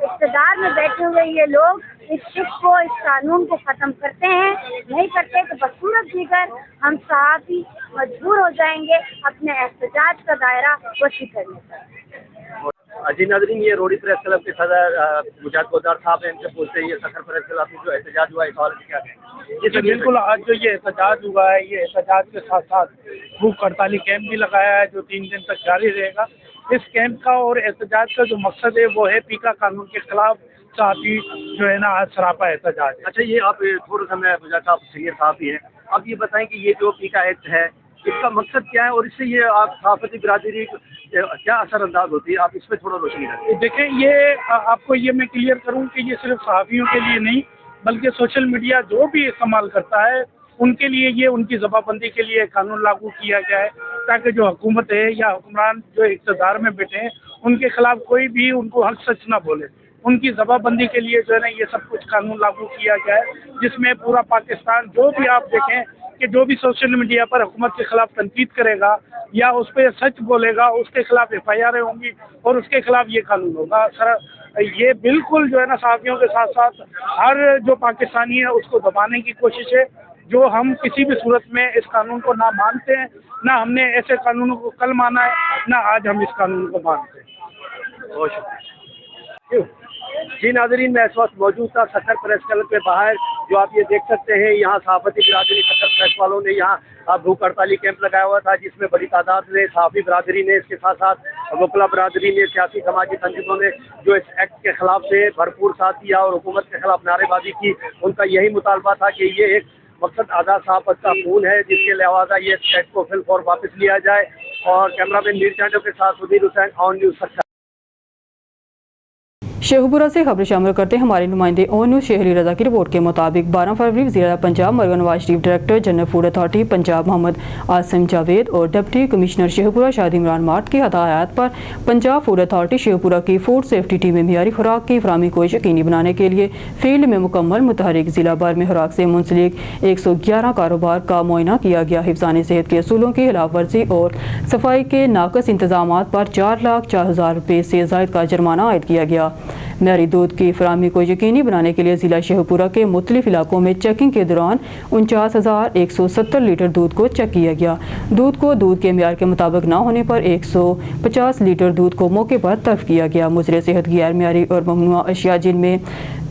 इक़्तिदार में बैठे हुए ये लोग इस शिफ्ट को, इस कानून को ख़त्म करते हैं। नहीं करते तो बसूरत दीगर हम सहाफ़ी मजबूर हो जाएंगे अपने एहतजाज का दायरा वसी करने पर। जी नाज़रीन, ये रोडी प्रेस क्लब के सदर मुजाहिद गोदार साहब हैं, इनसे पूछते हैं ये सखर प्रेस क्लब में जो एहतजाज हुआ है इस हवाले से क्या कहेंगे? जी बिल्कुल, आज जो ये एहतजाज हुआ है, ये एहतजाज के साथ साथ भूख हड़ताली कैंप भी लगाया है जो 3 दिन तक जारी रहेगा। इस कैंप का और एहतजाज का जो मकसद है वो है पीका कानून के खिलाफ साथी जो है ना आज सरापा एहतजाज है। अच्छा, ये आप थोड़ा सा, मैं मुजाहिद साहब सीनियर साहब भी हैं, आप ये बताएं कि ये जो पीका एक्ट है इसका मकसद क्या है और इससे ये आप सहाफ़ती बिरादरी क्या असर अंदाज होती है, आप इस पर थोड़ा रोशनी डालें। देखें, ये आपको ये मैं क्लियर करूं कि ये सिर्फ सहाफ़ियों के लिए नहीं बल्कि सोशल मीडिया जो भी इस्तेमाल करता है उनके लिए ये उनकी ज़बाबंदी के लिए कानून लागू किया गया है ताकि जो हुकूमत है या हुक्मरान जो इक़्तिदार में बैठे हैं उनके खिलाफ कोई भी उनको हक सच ना बोले। उनकी ज़बाबंदी के लिए जो है ना ये सब कुछ कानून लागू किया गया है जिसमें पूरा पाकिस्तान, जो भी आप देखें कि जो भी सोशल मीडिया पर हुकूमत के खिलाफ तनकीद करेगा या उस पर सच बोलेगा उसके खिलाफ FIR होंगी और उसके खिलाफ ये कानून होगा। सर, ये बिल्कुल जो है ना सहाफ़ियों के साथ साथ हर जो पाकिस्तानी है उसको दबाने की कोशिश है, जो हम किसी भी सूरत में इस कानून को ना मानते हैं, ना हमने ऐसे कानूनों को कल माना है, ना आज हम इस कानून को मानते हैं। बहुत शुक्रिया। जी नाज़रीन, मैं इस वक्त मौजूद था सखर प्रेस क्लब के बाहर, जो आप ये देख सकते हैं यहाँ सहाफ़ती बिरादरी सखर प्रेस वालों ने यहाँ भूख हड़ताली कैंप लगाया हुआ था जिसमें बड़ी तादाद में सहाफ़ी बिरादरी ने, इसके साथ साथ वकला बिरादरी ने, सियासी समाजी तंजीमों ने जो इस एक्ट के खिलाफ से भरपूर साथ दिया और हुकूमत के खिलाफ नारेबाजी की। उनका यही मुतालबा था कि ये एक मकसद आज़ाद सहाफ़त का खून है जिसके लिहाजा ये एक्ट को फिलफौर वापस लिया जाए। और कैमरामैन मीर चांडो के साथ सुधीर हुसैन, ऑन न्यूज़ सखर। शेखपुरा से खबर शामिल करते हैं हमारे नुमाइंदे ऑन न्यूज़ शहरी रजा की रिपोर्ट के मुताबिक 12 फरवरी वज़ीर पंजाब मरकज़ Nawaz Sharif, director general food authority Punjab Mohammad Asim Javed और डिप्टी कमिश्नर शेखपुरा शाहिद इमरान मार्ट की हदायत पर पंजाब फूड अथॉरिटी शेखपुरा की फूड सेफ्टी टीम में मियारी खुराक की फराहमी को यकीनी बनाने के लिए फील्ड में मुकम्मल मुतहरिक ज़िला भर में खुराक से मुंसलिक 111 कारोबार का मुआयना किया गया। हिफ्ज़ान सेहत के असूलों की खिलाफ वर्जी और सफाई के नाकस इंतजाम पर 4,04,000 रुपये से ज़ायद का जुर्माना आयद किया गया। मियारी दूध की फराहमी को यकीनी बनाने के लिए ज़िला शेखपुरा के मुख्तलिफ इलाकों में चेकिंग के दौरान 49,170 लीटर दूध को चेक किया गया। दूध को दूध के मियार के मुताबिक न होने पर 150 लीटर दूध को मौके पर तल्फ किया गया। मुजरे सेहत गैर मियारी और ममनुआ अशिया जिनमें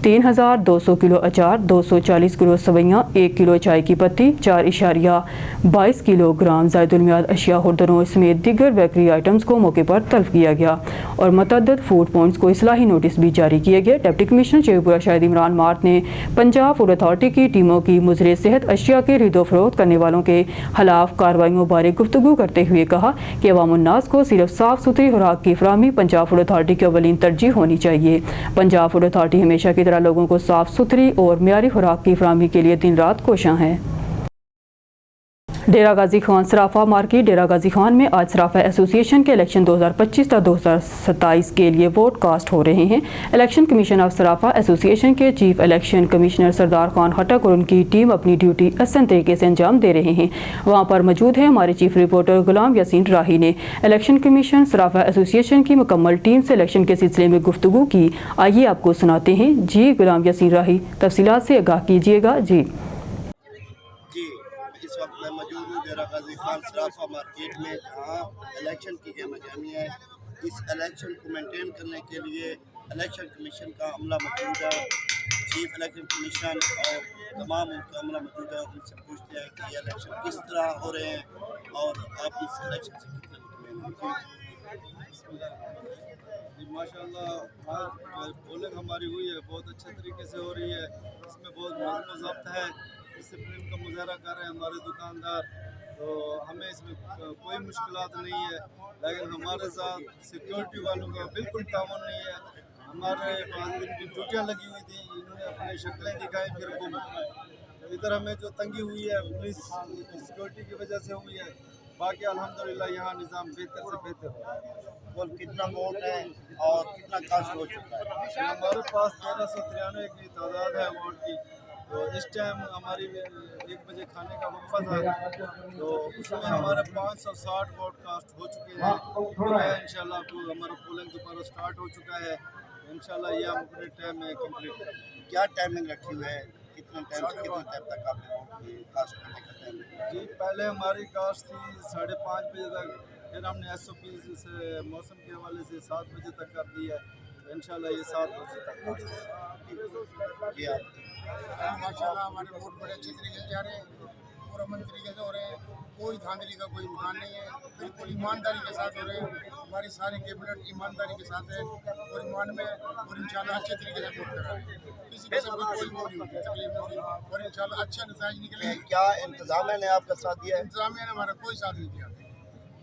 3,200 किलो अचार, 240 किलो सवैयाँ, 1 किलो चाय की पत्ती, 4.22 किलोग्राम ज़ायदुल-मियाद अशिया हुर्दरों समेत दीगर बेकरी आइटम्स को मौके पर तल्फ किया गया और मतअद्दद फूड पॉइंट्स को इस्लाही नोटिस भी जारी किए गए। Deputy commissioner Sheikhupura Shahid Imran mart ने पंजाब फूड अथॉरिटी की टीमों की मुजरे सेहत अशिया के खरीदो फरोख्त करने वालों के खिलाफ कार्रवाइयों बारे गुफ्तगू करते हुए कहा कि अवामुन्नास को सिर्फ साफ सुथरी खुराक की फराहमी पंजाब फूड अथॉरिटी की अवलीन तरजीह होनी चाहिए। पंजाब फूड अथॉरिटी हमेशा की लोगों को साफ सुथरी और मियारी खुराक की फराहमी के लिए दिन रात कोशां है। डेरा गाजी खान सराफा मार्केट डेरा गाजी खान में आज सराफा एसोसिएशन के इलेक्शन 2025 तक 2027 के लिए वोट कास्ट हो रहे हैं। Election commission of Sarafa association के chief election commissioner Sardar Khan खटक और उनकी टीम अपनी ड्यूटी अहसन तरीके से अंजाम दे रहे हैं। वहां पर मौजूद है हमारे चीफ रिपोर्टर गुलाम यासीन राही ने इलेक्शन कमीशन सराफा एसोसिएशन की मुकम्मल टीम से इलेक्शन के सिलसिले में गुफ्तगू की। आइए आपको सुनाते हैं। जी गुलाम यासीन राही, तफसीलात से आगाह कीजिएगा। जी इस वक्त मैं मौजूद हूँ डेरा गाजी खान सराफा मार्केट में, जहाँ इलेक्शन की गहमागहमी है। इस इलेक्शन को मेंटेन करने के लिए इलेक्शन कमीशन का अमला मौजूद है, चीफ इलेक्शन कमीशन और तमाम उनका अमला मौजूद है। उनसे पूछते हैं कि ये इलेक्शन किस तरह हो रहे हैं और आप इस इलेक्शन से कितने मुतमईन हैं। माशाल्लाह पोलिंग हमारी हुई है, बहुत अच्छे तरीके से हो रही है। इसमें बहुत नज़्म ज़ब्त है, डिसिप्लिन का मुजाहरा कर रहे हैं हमारे दुकानदार, तो हमें इसमें कोई मुश्किलात नहीं है। लेकिन हमारे साथ सिक्योरिटी वालों का बिल्कुल ताउन नहीं है। हमारे पास इनकी ड्यूटियाँ लगी हुई थी, इन्होंने अपनी शक्लें दिखाई फिर को, तो इधर हमें जो तंगी हुई है पुलिस सिक्योरिटी की वजह से हुई है। बाकी अल्हम्दुलिल्लाह यहाँ निज़ाम बेहतर से बेहतर हो रहा है। कुल कितना वोट है और कितना कास्ट हो चुका है? हमारे पास 1393 की तादाद है वोट की, तो इस टाइम हमारी 1 बजे खाने का वक्फा था, तो उसमें हमारे 560 वोट कास्ट हो चुके हैं। इंशाल्लाह हमारा पोलिंग दोबारा स्टार्ट हो चुका है। इंशाल्लाह ये हम अपने टाइम में कंप्लीट करेंगे। क्या टाइमिंग रखी हुई है, कितने टाइम से कितने टाइम तक आपने वोट कास्ट करने का टाइम? जी पहले हमारी कास्ट थी 5:30 बजे तक, फिर हमने SOP से मौसम के हवाले से 7 बजे तक कर दिया है। इंशाल्लाह ये 7 बजे तक जी आप माशाल्लाह हमारे वोट बड़े अच्छे तरीके से जा रहे हैं और अमन तरीके से हो रहे हैं। कोई धांधली का कोई इम्कान नहीं है, बिल्कुल ईमानदारी के साथ हो रहे हैं। हमारी सारी कैबिनेट ईमानदारी के साथ है और ईमान में और इंशाल्लाह अच्छे तरीके से वोट कर रहे हैं। किसी किस्म की कोई वो नहीं होगी, तकलीफ नहीं होगी और इंशाल्लाह अच्छा नतीजा निकले। क्या इंतजामिया ने आपका साथ दिया है? इंतजामिया ने हमारा कोई साथ नहीं दिया।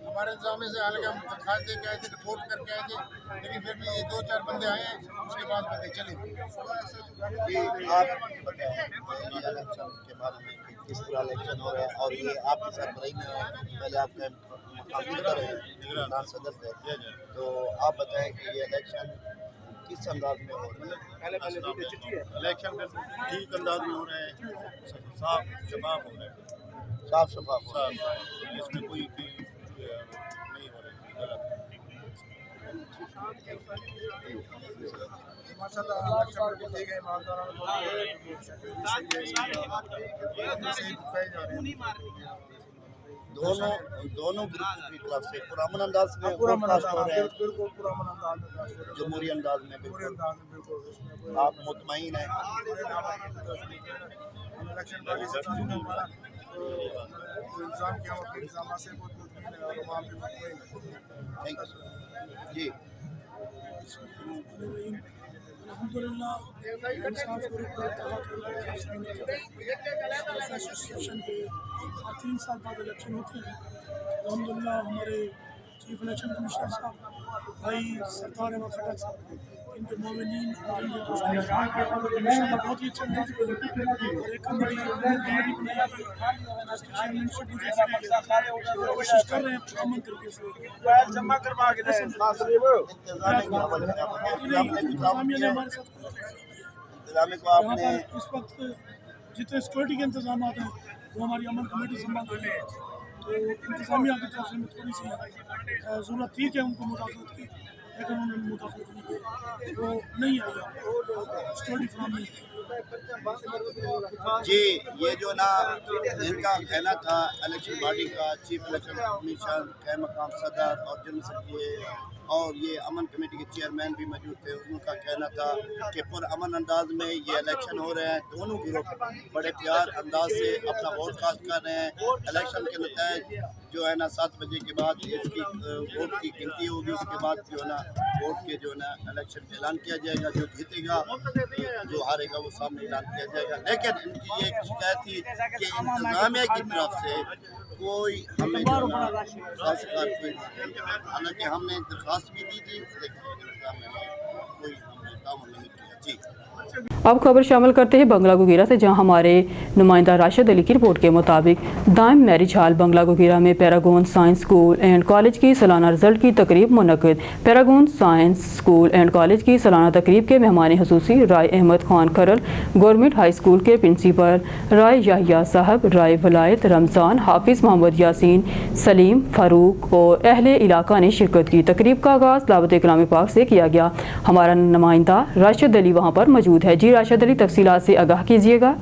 हमारे इंतजामिया से हालांकि हम दरखास्त दे के आए थे, रिपोर्ट करके आए थे, लेकिन फिर भी ये 2-4 बंदे आए हैं, उसके बाद बंदे चले गए। कि आप बताएं इलेक्शन के बारे में कि किस तरह इलेक्शन हो रहा है और ये आपके साथ बरई में है, पहले आपके निगरान सदर थे, तो आप बताएं कि ये इलेक्शन किस अंदाज में हो रहा है? इलेक्शन ठीक अंदाज में हो रहे हैं, साफ शफाफ हो रहे हैं। साफ शफाफ हो रहा है, इसमें कोई नहीं हो रही गलत। माशाल्लाह दोनों ग्रुप की तरफ से पुरान अंदाज में वोट कास्ट हो रहे हैं, बिल्कुल पुराना अंदाज में कास्ट हो रहा है। जमहूरी अंदाज में पूरे बिल्कुल अंदाज में बिल्कुल आप मुतमईन हैं? हम इलेक्शन पार्टी से ताल्लुक है हमारा, तो इंतजाम किया अपने इंतजाम से बहुत मुतमईन है और वहाँ पे मुतमईन है। थैंक यू जी। अल्हम्दुलिल्लाह इंसाफ ग्रुप का एसोसिएशन के 3 साल बाद इलेक्शन होते हैं। अल्हम्दुलिल्लाह हमारे चीफ इलेक्शन कमिश्नर साहब भाई सरदार अहमद खट्टर साहब, इनके मोमिनीन और इनके दोस्तों इंशाल्लाह बहुत ही अच्छे अंदाज में और एक बड़ी कमेटी बनाई है जिसके चेयरमैनशिप मुझे कोशिश कर रहे हैं अमन तरीके से जमा करवा के इंतजामिया ने हमारे साथ को आपने इस वक्त जितने सिक्योरिटी के इंतजाम हैं वो हमारी अमन कमेटी संभाल रही है, तो इंतजामिया की तरफ से हमें थोड़ी सी ज़रूरत थी कि उनको मुदाखलत की, लेकिन उन्होंने मुदाखलत नहीं की, वो नहीं आई सिक्योरिटी फराम नहीं की। जी ये जो ना इनका कहना था इलेक्शन बॉडी का चीफ इलेक्शन कमीशन कै मकाम सदर और जनरल सेक्रेटरी और ये अमन कमेटी के चेयरमैन भी मौजूद थे, उनका कहना था कि पुरअमन अंदाज में ये इलेक्शन हो रहे हैं। दोनों ग्रुप बड़े प्यार अंदाज से अपना वोट कास्ट कर रहे हैं। इलेक्शन के नतीजे जो है ना 7 बजे के बाद इसकी वोट की गिनती होगी, उसके बाद जो है ना वोट के जो है ना इलेक्शन ऐलान किया जाएगा। जो जीतेगा जो हारेगा वो सामने ऐलान किया जाएगा। लेकिन इनकी ये शिकायत थी कि इंतजामिया की तरफ से कोई हमें जो है ना खास कोई, हालांकि हमने दरख्वास्त भी दी थी लेकिन इंतजामिया ने कोई काम नहीं किया। जी अब खबर शामिल करते हैं बंगला गुगीरा से, जहां हमारे नुमाइंदा राशिद अली की रिपोर्ट के मुताबिक दाइम मैरिज हॉल बंगला गुगीरा में paragon science school and college की सालाना रिजल्ट की तकरीब मुनक़िद। Paragon science school and college की सालाना तकरीब के मेहमान हुसूसी Rai Ahmad Khan Kharal, government high school के प्रिंसिपल राय याहिया साहब, राय वलायत रमज़ान, हाफिज़ मोहम्मद यासीन, सलीम फारूक और अहले इलाका ने शिरकत की। तकरीब का आगाज़ दावत कलाम पाक से किया गया। हमारा नुमाइंदा राशिद अली वहाँ पर मौजूद है। जी राशिद अली, तफसीलात से आगाह कीजिएगा।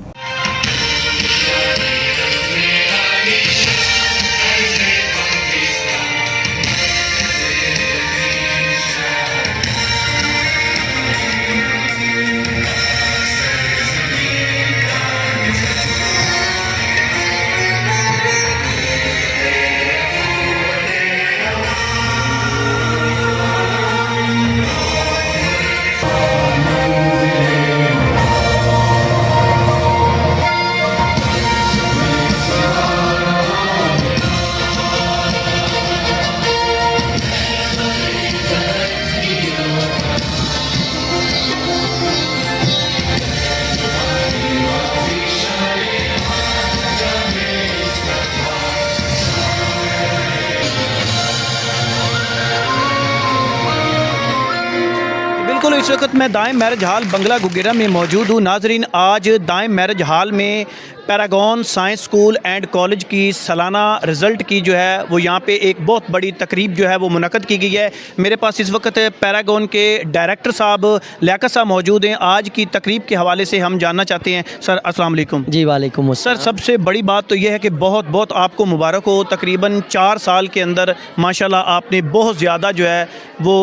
नाज़रीन, इस वक्त मैं दाएं मैरिज हाल बंगला गुगेरा में मौजूद हूँ। नाज़रीन, आज दाएं मैरिज हाल में paragon science school and college की सालाना रिज़ल्ट की जो है वो यहाँ पे एक बहुत बड़ी तकरीब जो है वो मुनक़द की गई है। मेरे पास इस वक्त पैरागॉन के डायरेक्टर साहब लियाकत साहब मौजूद हैं। आज की तकरीब के हवाले से हम जानना चाहते हैं। सर अस्सलाम वालेकुम। जी वालेकुम अस्सलाम। सर, सबसे बड़ी बात तो यह है कि बहुत बहुत आपको मुबारक हो। तकरीबन 4 साल के अंदर माशाल्लाह आपने बहुत ज़्यादा जो है वो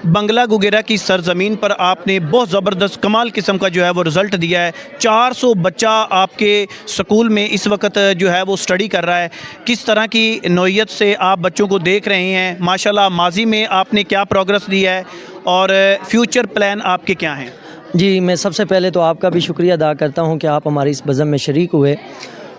बंगला गुगेरा की सरज़मीन पर आपने बहुत ज़बरदस्त कमाल किस्म का जो है वो रिज़ल्ट दिया है। 400 बच्चा आपके स्कूल में इस वक्त जो है वो स्टडी कर रहा है। किस तरह की नौइयत से आप बच्चों को देख रहे हैं? माशाल्लाह माजी में आपने क्या प्रोग्रेस दी है और फ्यूचर प्लान आपके क्या हैं? जी, मैं सबसे पहले तो आपका भी शुक्रिया अदा करता हूं कि आप हमारी इस बज़म में शरीक हुए।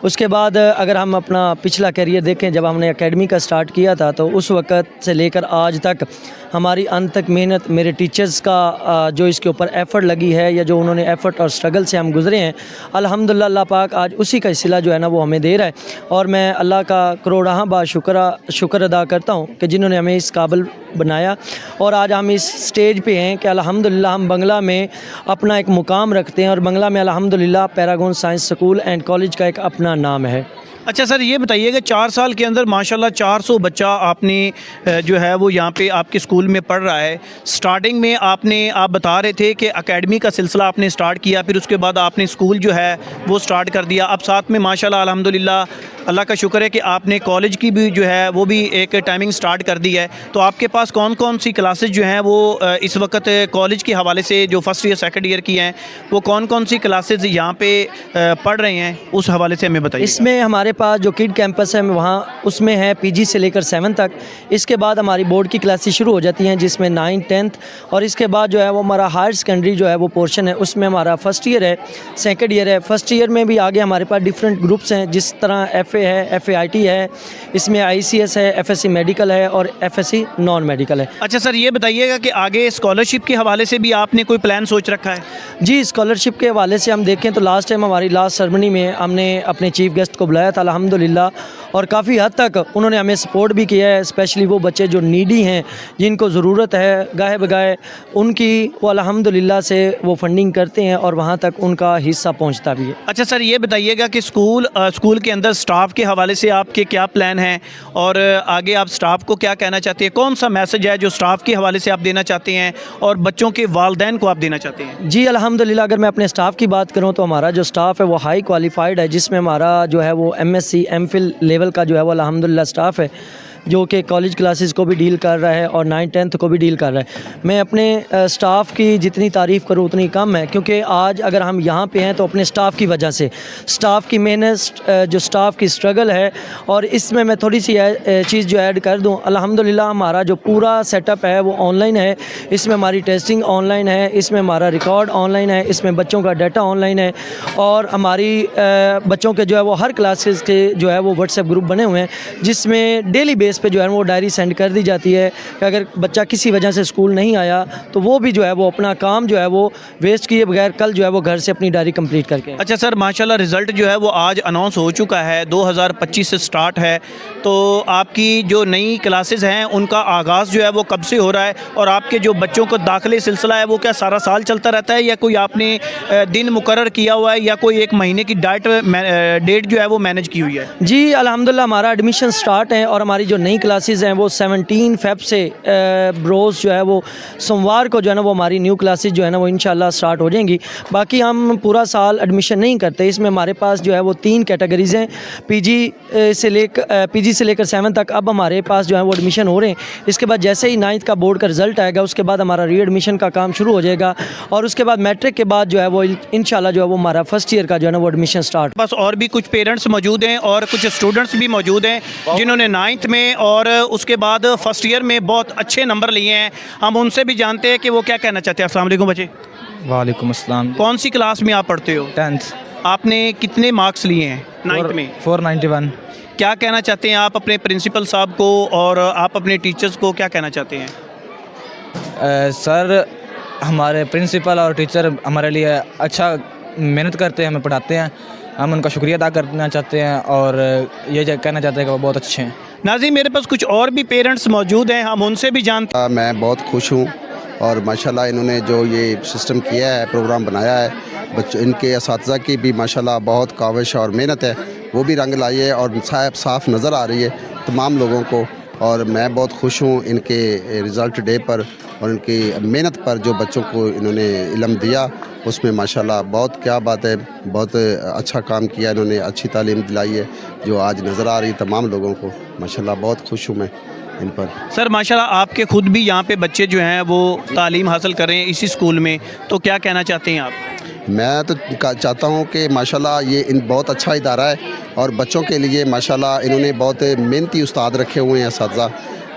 उसके बाद अगर हम अपना पिछला करियर देखें, जब हमने एकेडमी का स्टार्ट किया था तो उस वक़्त से लेकर आज तक हमारी अंत तक मेहनत, मेरे टीचर्स का जो इसके ऊपर एफ़र्ट लगी है या जो उन्होंने एफ़र्ट और स्ट्रगल से हम गुज़रे हैं, अल्हम्दुलिल्लाह अल्लाह पाक आज उसी का सिला जो है ना वो हमें दे रहा है। और मैं अल्लाह का करोड़ां बार शुक्र अदा करता हूँ कि जिन्होंने हमें इस काबिल बनाया और आज हम इस स्टेज पे हैं कि अल्हम्दुलिल्लाह हम बंगला में अपना एक मुकाम रखते हैं और बंगला में अल्हम्दुलिल्लाह Paragon science school and college का एक अपना नाम है। अच्छा सर, ये बताइए कि 4 साल के अंदर माशाल्लाह 400 बच्चा आपने जो है वो यहाँ पे आपके स्कूल में पढ़ रहा है। स्टार्टिंग में आप बता रहे थे कि एकेडमी का सिलसिला आपने स्टार्ट किया, फिर उसके बाद आपने स्कूल जो है वो स्टार्ट कर दिया। अब साथ में माशाल्लाह अल्हम्दुलिल्लाह अल्लाह का शुक्र है कि आपने कॉलेज की भी जो है वो भी एक टाइमिंग स्टार्ट कर दी है। तो आपके पास कौन कौन सी क्लासेस जो हैं वो इस वक्त कॉलेज के हवाले से जो फर्स्ट ईयर सेकंड ईयर की हैं वो कौन कौन सी क्लासेस यहाँ पे पढ़ रहे हैं, उस हवाले से हमें बताइए। इसमें हमारे पास जो किड कैंपस है वहाँ उसमें है पीजी से लेकर 7 तक। इसके बाद हमारी बोर्ड की क्लासेस शुरू हो जाती हैं जिसमें 9, 10th और इसके बाद जो है वो हमारा हायर सेकेंडरी जो है वो पोर्शन है, उसमें हमारा फर्स्ट ईयर है, सेकंड ईयर है। फर्स्ट ईयर में भी आगे हमारे पास डिफरेंट ग्रुप्स हैं, जिस तरह FA है, FAIT है, इसमें ICS है, FSC मेडिकल है और FSC नॉन मेडिकल है। अच्छा सर, ये बताइएगा कि आगे स्कॉलरशिप के हवाले से भी आपने कोई प्लान सोच रखा है? जी, स्कॉलरशिप के हवाले से हम देखें तो लास्ट टाइम हमारी लास्ट सेरेमनी में हमने अपने चीफ गेस्ट को बुलाया था अल्हम्दुलिल्लाह, और काफ़ी हद तक उन्होंने हमें सपोर्ट भी किया है। स्पेशली वो बच्चे जो नीडी हैं, जिनको ज़रूरत है गाहे बगाए, उनकी वो अल्हम्दुलिल्लाह से वो फंडिंग करते हैं और वहाँ तक उनका हिस्सा पहुँचता भी है। अच्छा सर, ये बताइएगा कि स्कूल के अंदर स्टाफ के हवाले से आपके क्या प्लान हैं और आगे आप स्टाफ को क्या कहना चाहते हैं? कौन सा मैसेज है जो स्टाफ के हवाले से आप देना चाहते हैं और बच्चों के वालिदैन को आप देना चाहते हैं? जी अल्हम्दुलिल्लाह, अगर मैं अपने स्टाफ की बात करूं तो हमारा जो स्टाफ है वो हाई क्वालिफाइड है, जिसमें हमारा जो है वो MSc MPhil लेवल का जो है वो अल्हम्दुलिल्लाह स्टाफ है जो कि कॉलेज क्लासेस को भी डील कर रहा है और 9, 10th को भी डील कर रहा है। मैं अपने स्टाफ की जितनी तारीफ़ करूँ उतनी कम है, क्योंकि आज अगर हम यहाँ पे हैं तो अपने स्टाफ की वजह से, स्टाफ की मेहनत, जो स्टाफ की स्ट्रगल है। और इसमें मैं थोड़ी सी चीज़ जो ऐड कर दूँ, अल्हम्दुलिल्लाह हमारा जो पूरा सेटअप है वो ऑनलाइन है। इसमें हमारी टेस्टिंग ऑनलाइन है, इसमें हमारा रिकॉर्ड ऑनलाइन है, इसमें बच्चों का डाटा ऑनलाइन है और हमारी बच्चों के जो है वो हर क्लासेस के जो है वो व्हाट्सएप ग्रुप बने हुए हैं, जिसमें डेली बेस पे जो है वो डायरी सेंड कर दी जाती है कि अगर बच्चा किसी वजह से स्कूल नहीं आया तो वो भी जो है वो अपना काम जो है वो वेस्ट किए बगैर कल जो है वो घर से अपनी डायरी कंप्लीट करके। अच्छा सर, माशाल्लाह रिज़ल्ट जो है वो आज अनाउंस हो चुका है, 2025 से स्टार्ट है। तो आपकी जो नई क्लासेस हैं उनका आगाज़ जो है वो कब से हो रहा है और आपके जो बच्चों को दाखिले सिलसिला है वो क्या सारा साल चलता रहता है या कोई आपने दिन मुकर्रर किया हुआ है या कोई एक महीने की डेट जो है वो मैनेज की हुई है? जी अल्हम्दुलिल्लाह, हमारा एडमिशन स्टार्ट है और हमारी जो नई क्लासेस हैं वो 17 फेब से रोज़ जो है वो सोमवार को जो है ना वो हमारी न्यू क्लासेस जो है ना वो इंशाल्लाह स्टार्ट हो जाएंगी। बाकी हम पूरा साल एडमिशन नहीं करते, इसमें हमारे पास जो है वो 3 कैटेगरीज़ हैं, पीजी से लेकर 7 तक अब हमारे पास जो है वो एडमिशन हो रहे हैं। इसके बाद जैसे ही 9th का बोर्ड का रिज़ल्ट आएगा उसके बाद हमारा री एडमिशन का काम शुरू हो जाएगा और उसके बाद मैट्रिक के बाद जो है वो इंशाल्लाह जो है वो हमारा फर्स्ट ईयर का जो है ना वो एडमिशन स्टार्ट। बस और भी कुछ पेरेंट्स मौजूद हैं और कुछ स्टूडेंट्स भी मौजूद हैं जिन्होंने 9th में और उसके बाद फर्स्ट ईयर में बहुत अच्छे नंबर लिए हैं। हम उनसे भी जानते हैं कि वो क्या कहना चाहते हैं। अस्सलाम वालेकुम बच्चे। वालेकुम अस्सलाम। कौन सी क्लास में आप पढ़ते हो? 10th। आपने कितने मार्क्स लिए हैं 9th में? 491। क्या कहना चाहते हैं आप अपने प्रिंसिपल साहब को और आप अपने टीचर्स को क्या कहना चाहते हैं? सर, हमारे प्रिंसिपल और टीचर हमारे लिए अच्छा मेहनत करते हैं, हमें पढ़ाते हैं, हम उनका शुक्रिया अदा करना चाहते हैं और ये कहना चाहते हैं कि वो बहुत अच्छे हैं। नाज़रीन, मेरे पास कुछ और भी पेरेंट्स मौजूद हैं, हम उनसे भी जानते हैं। मैं बहुत खुश हूँ اور ماشاءاللہ انہوں نے جو یہ سسٹم کیا ہے، پروگرام بنایا ہے، بچوں ان کے اساتذہ کی بھی ماشاءاللہ بہت کاوش اور محنت ہے، وہ بھی رنگ لائی ہے اور صاف نظر آ رہی ہے تمام لوگوں کو. اور میں بہت خوش ہوں ان کے رزلٹ ڈے پر اور ان کی محنت پر، جو بچوں کو انہوں نے علم دیا اس میں ماشاءاللہ بہت کیا بات ہے، بہت اچھا کام کیا انہوں نے، اچھی تعلیم دلائی ہے جو آج نظر آ رہی تمام لوگوں کو. ماشاءاللہ بہت خوش ہوں میں ان پر. سر ماشاءاللہ آپ کے خود بھی یہاں پہ بچے جو ہیں وہ تعلیم حاصل کر رہے ہیں اسی اسکول میں، تو کیا کہنا چاہتے ہیں آپ؟ میں تو چاہتا ہوں کہ ماشاءاللہ یہ بہت اچھا ادارہ ہے اور بچوں کے لیے ماشاءاللہ انہوں نے بہت محنتی استاد رکھے ہوئے ہیں اساتذہ.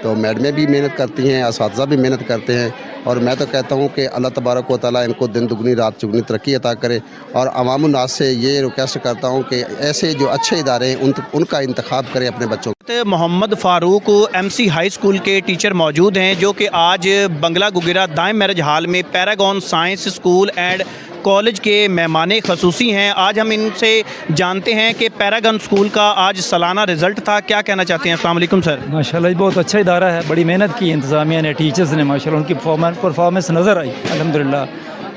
تو میڈمیں بھی محنت کرتی ہیں، اساتذہ بھی محنت کرتے ہیں، اور میں تو کہتا ہوں کہ اللہ تبارک و تعالیٰ ان کو دن دگنی رات چگنی ترقی عطا کرے. اور عوام الناس سے یہ ریکویسٹ کرتا ہوں کہ ایسے جو اچھے ادارے ہیں ان کا انتخاب کریں اپنے بچوں. محمد فاروق ایم سی ہائی اسکول کے ٹیچر موجود ہیں جو کہ آج بنگلہ گگرا دائم میرج ہال میں paragon science school and college کے مہمان خصوصی ہیں. آج ہم ان سے جانتے ہیں کہ پیراگون اسکول کا آج سالانہ رزلٹ تھا، کیا کہنا چاہتے ہیں؟ السلام علیکم سر. ماشاءاللہ بہت اچھا ادارہ ہے، بڑی محنت کی انتظامیہ نے، ٹیچرز نے، ماشاءاللہ ان کی پرفارمنس نظر آئی الحمدللہ.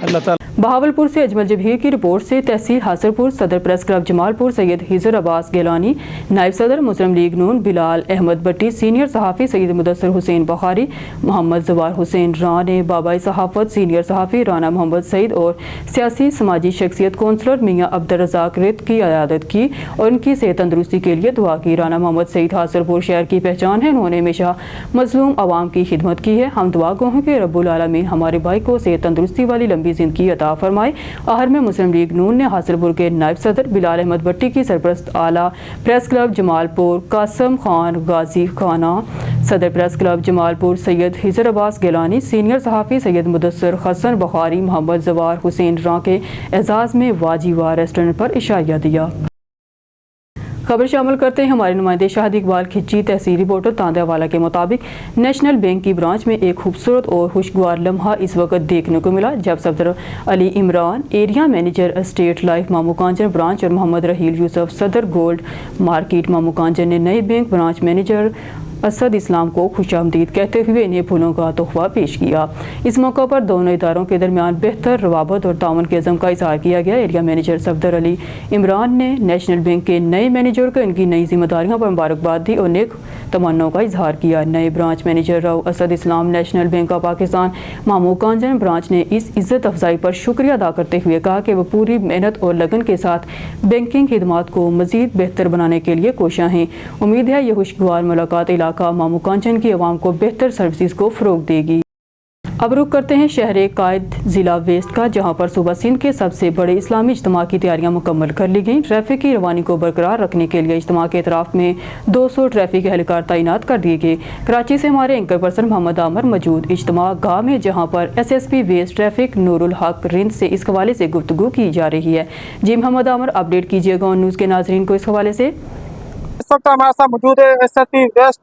اللہ تعالیٰ. بہاولپور سے اجمل جبیر کی رپورٹ سے تحصیل حاصر پور صدر پریس کلب جمال پور سید حضر عباس گیلانی، نائب صدر مسلم لیگ نون بلال احمد بٹی، سینئر صحافی سید مدثر حسین بخاری، محمد زوار حسین راں نے بابائی صحافت سینئر صحافی رانا محمد سعید اور سیاسی سماجی شخصیت کونسلر میاں عبدالرزاق رت کی عیادت کی اور ان کی صحت تندرستی کے لیے دعا کی. رانا محمد سعید حاصر پور شہر کی پہچان ہے، انہوں نے ہمیشہ مظلوم عوام کی خدمت کی ہے. ہم دعا گو ہیں کہ رب العالمین ہمارے بھائی کو صحت تندرستی والی لمبی زندگی عطا فرمائے. آخر میں مسلم لیگ نون نے حاصل پور کے نائب صدر بلال احمد بٹی کی سرپرست اعلیٰ پریس کلب جمال پور قاسم خان غازی خانہ، صدر پریس کلب جمال پور سید حضر عباس گیلانی، سینئر صحافی سید مدثر حسن بخاری، محمد زوار حسین راں کے اعزاز میں واجی وار ریسٹورنٹ پر عشائیہ دیا. خبر شامل کرتے ہیں ہمارے نمائندے شاہد اقبال کھچی تحصیل رپورٹر تاندہ والا کے مطابق نیشنل بینک کی برانچ میں ایک خوبصورت اور خوشگوار لمحہ اس وقت دیکھنے کو ملا جب Safdar Ali Imran, area manager state life Mamu Kanjan branch, اور محمد رحیل یوسف صدر گولڈ مارکیٹ مامو کانجن نے نئے بینک برانچ مینیجر اسد اسلام کو خوش آمدید کہتے ہوئے انہیں پھولوں کا تحفہ پیش کیا. اس موقع پر دونوں اداروں کے درمیان بہتر روابط اور تعاون کے عزم کا اظہار کیا گیا. ایریا مینیجر صفدر علی عمران نے نیشنل بینک کے نئے مینیجر کو ان کی نئی ذمہ داریوں پر مبارکباد دی اور نیک تمناؤں کا اظہار کیا. نئے branch manager row Asad Islam national bank of Pakistan مامو کانجن برانچ نے اس عزت افزائی پر شکریہ ادا کرتے ہوئے کہا کہ وہ پوری محنت اور لگن کے ساتھ بینکنگ خدمات کو مزید بہتر بنانے کے لیے کوشاں ہیں. امید ہے یہ خوشگوار ملاقات علاقہ مامو کانچن کی عوام کو بہتر سروسز کو فروغ دے گی. اب رخ کرتے ہیں شہر قائد ضلع ویسٹ کا، جہاں پر صوبہ سندھ کے سب سے بڑے اسلامی اجتماع کی تیاریاں مکمل کر لی گئیں. ٹریفک کی روانی کو برقرار رکھنے کے لیے اجتماع کے اطراف میں 200 ٹریفک اہلکار تعینات کر دیے گئے. کراچی سے ہمارے اینکر پرسن محمد عامر موجود اجتماع گاہ میں، جہاں پر SSP ویسٹ ٹریفک نور الحق رند سے اس حوالے سے گفتگو کی جا رہی ہے. جی محمد عامر، اپڈیٹ کیجیے گا نیوز کے ناظرین کو اس حوالے سے. اس وقت ہمارے ساتھ موجود ہے SSP ویسٹ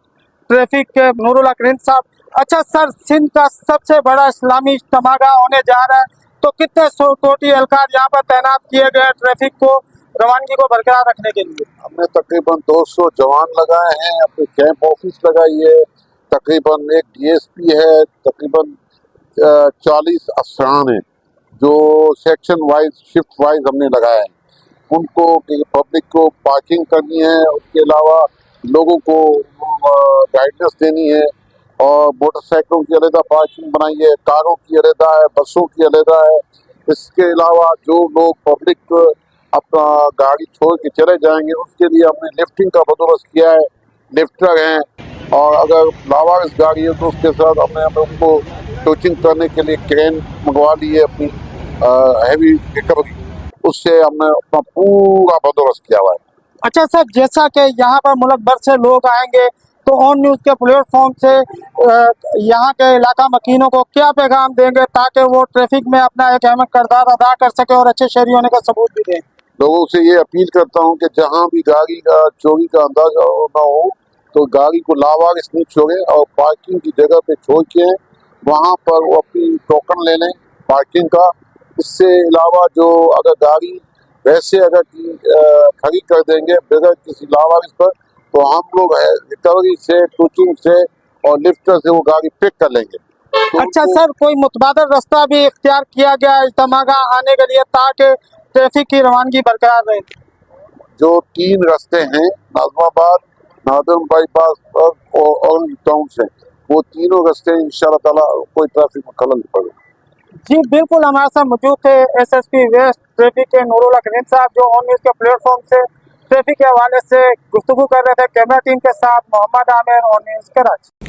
ٹریفک کے نور الحق رند صاحب. اچھا سر، سندھ کا سب سے بڑا اسلامی اجتماع ہونے جا رہا ہے، تو کتنے سیکورٹی اہلکار یہاں پر تعینات کیے گئے ٹریفک کو روانگی کو برقرار رکھنے کے لیے؟ ہم نے تقریباً 200 جوان لگائے ہیں، اپنے کیمپ آفس لگائی ہے، تقریباً ایک DSP ہے، تقریباً 40 افسران ہیں جو سیکشن وائز شفٹ وائز ہم نے لگائے ہیں. ان کو پبلک کو پارکنگ کرنی ہے، اس کے علاوہ لوگوں کو گائیڈنس دینی ہے، اور موٹر سائیکلوں کی علیحدہ پارکنگ بنائی ہے، کاروں کی علیحدہ ہے، بسوں کی علیحدہ ہے. اس کے علاوہ جو لوگ پبلک اپنا گاڑی چھوڑ کے چلے جائیں گے اس کے لیے ہم نے لفٹنگ کا بندوبست کیا ہے. لفٹر ہیں، اور اگر لاوارث گاڑی ہے تو اس کے ساتھ ہم نے ان کو ٹوچنگ کرنے کے لیے کرین منگوا لی ہے اپنی ہیوی ریکوری. اس سے ہم نے اپنا پورا بندوبست کیا ہوا ہے. اچھا سر، جیسا کہ یہاں پر ملک بھر سے لوگ آئیں گے تو آن نیوز کے پلیٹ فارم سے یہاں کے علاقہ مکینوں کو کیا پیغام دیں گے تاکہ وہ ٹریفک میں اپنا ایک اہم کردار ادا کر سکے اور اچھے شہری ہونے کا ثبوت بھی دیں؟ لوگوں سے یہ اپیل کرتا ہوں کہ جہاں بھی گاڑی کا چوری کا اندازہ نہ ہو تو گاڑی کو لاوارث نہیں چھوڑیں، اور پارکنگ کی جگہ پہ چھوڑ کے وہاں پر وہ اپنی ٹوکن لے لیں پارکنگ کا. اس سے علاوہ جو اگر گاڑی ویسے اگر کھڑی کر دیں گے بغیر کسی لاوارث پر تو ہم لوگ ریکوری سے ٹوچنگ سے اور لفٹر سے وہ گاڑی پک کر لیں گے. अच्छा सर, कोई मुतबादल रास्ता भी इख्तियार किया गया है इज्तिमा का आने के लिए ताकि ट्रैफिक की रवानगी बरकरार रहे? जो 3 रास्ते हैं नाजमाबाद, नादम बाईपास और ऑरेंज टाउन से, वो तीनों रास्ते इंशाल्लाह ताला कोई ट्रैफिक में खलल नहीं पड़ेगा। जी बिल्कुल, हमारे साथ मौजूद थे एसएसपी वेस्ट ट्रैफिक के नूरुल हक साहब, जो ऑन न्यूज़ के प्लेटफॉर्म से ट्रैफिक के हवाले से गुफ्तगू कर रहे थे। कैमरा टीम के साथ मोहम्मद आमिर, ऑन न्यूज़ कराची।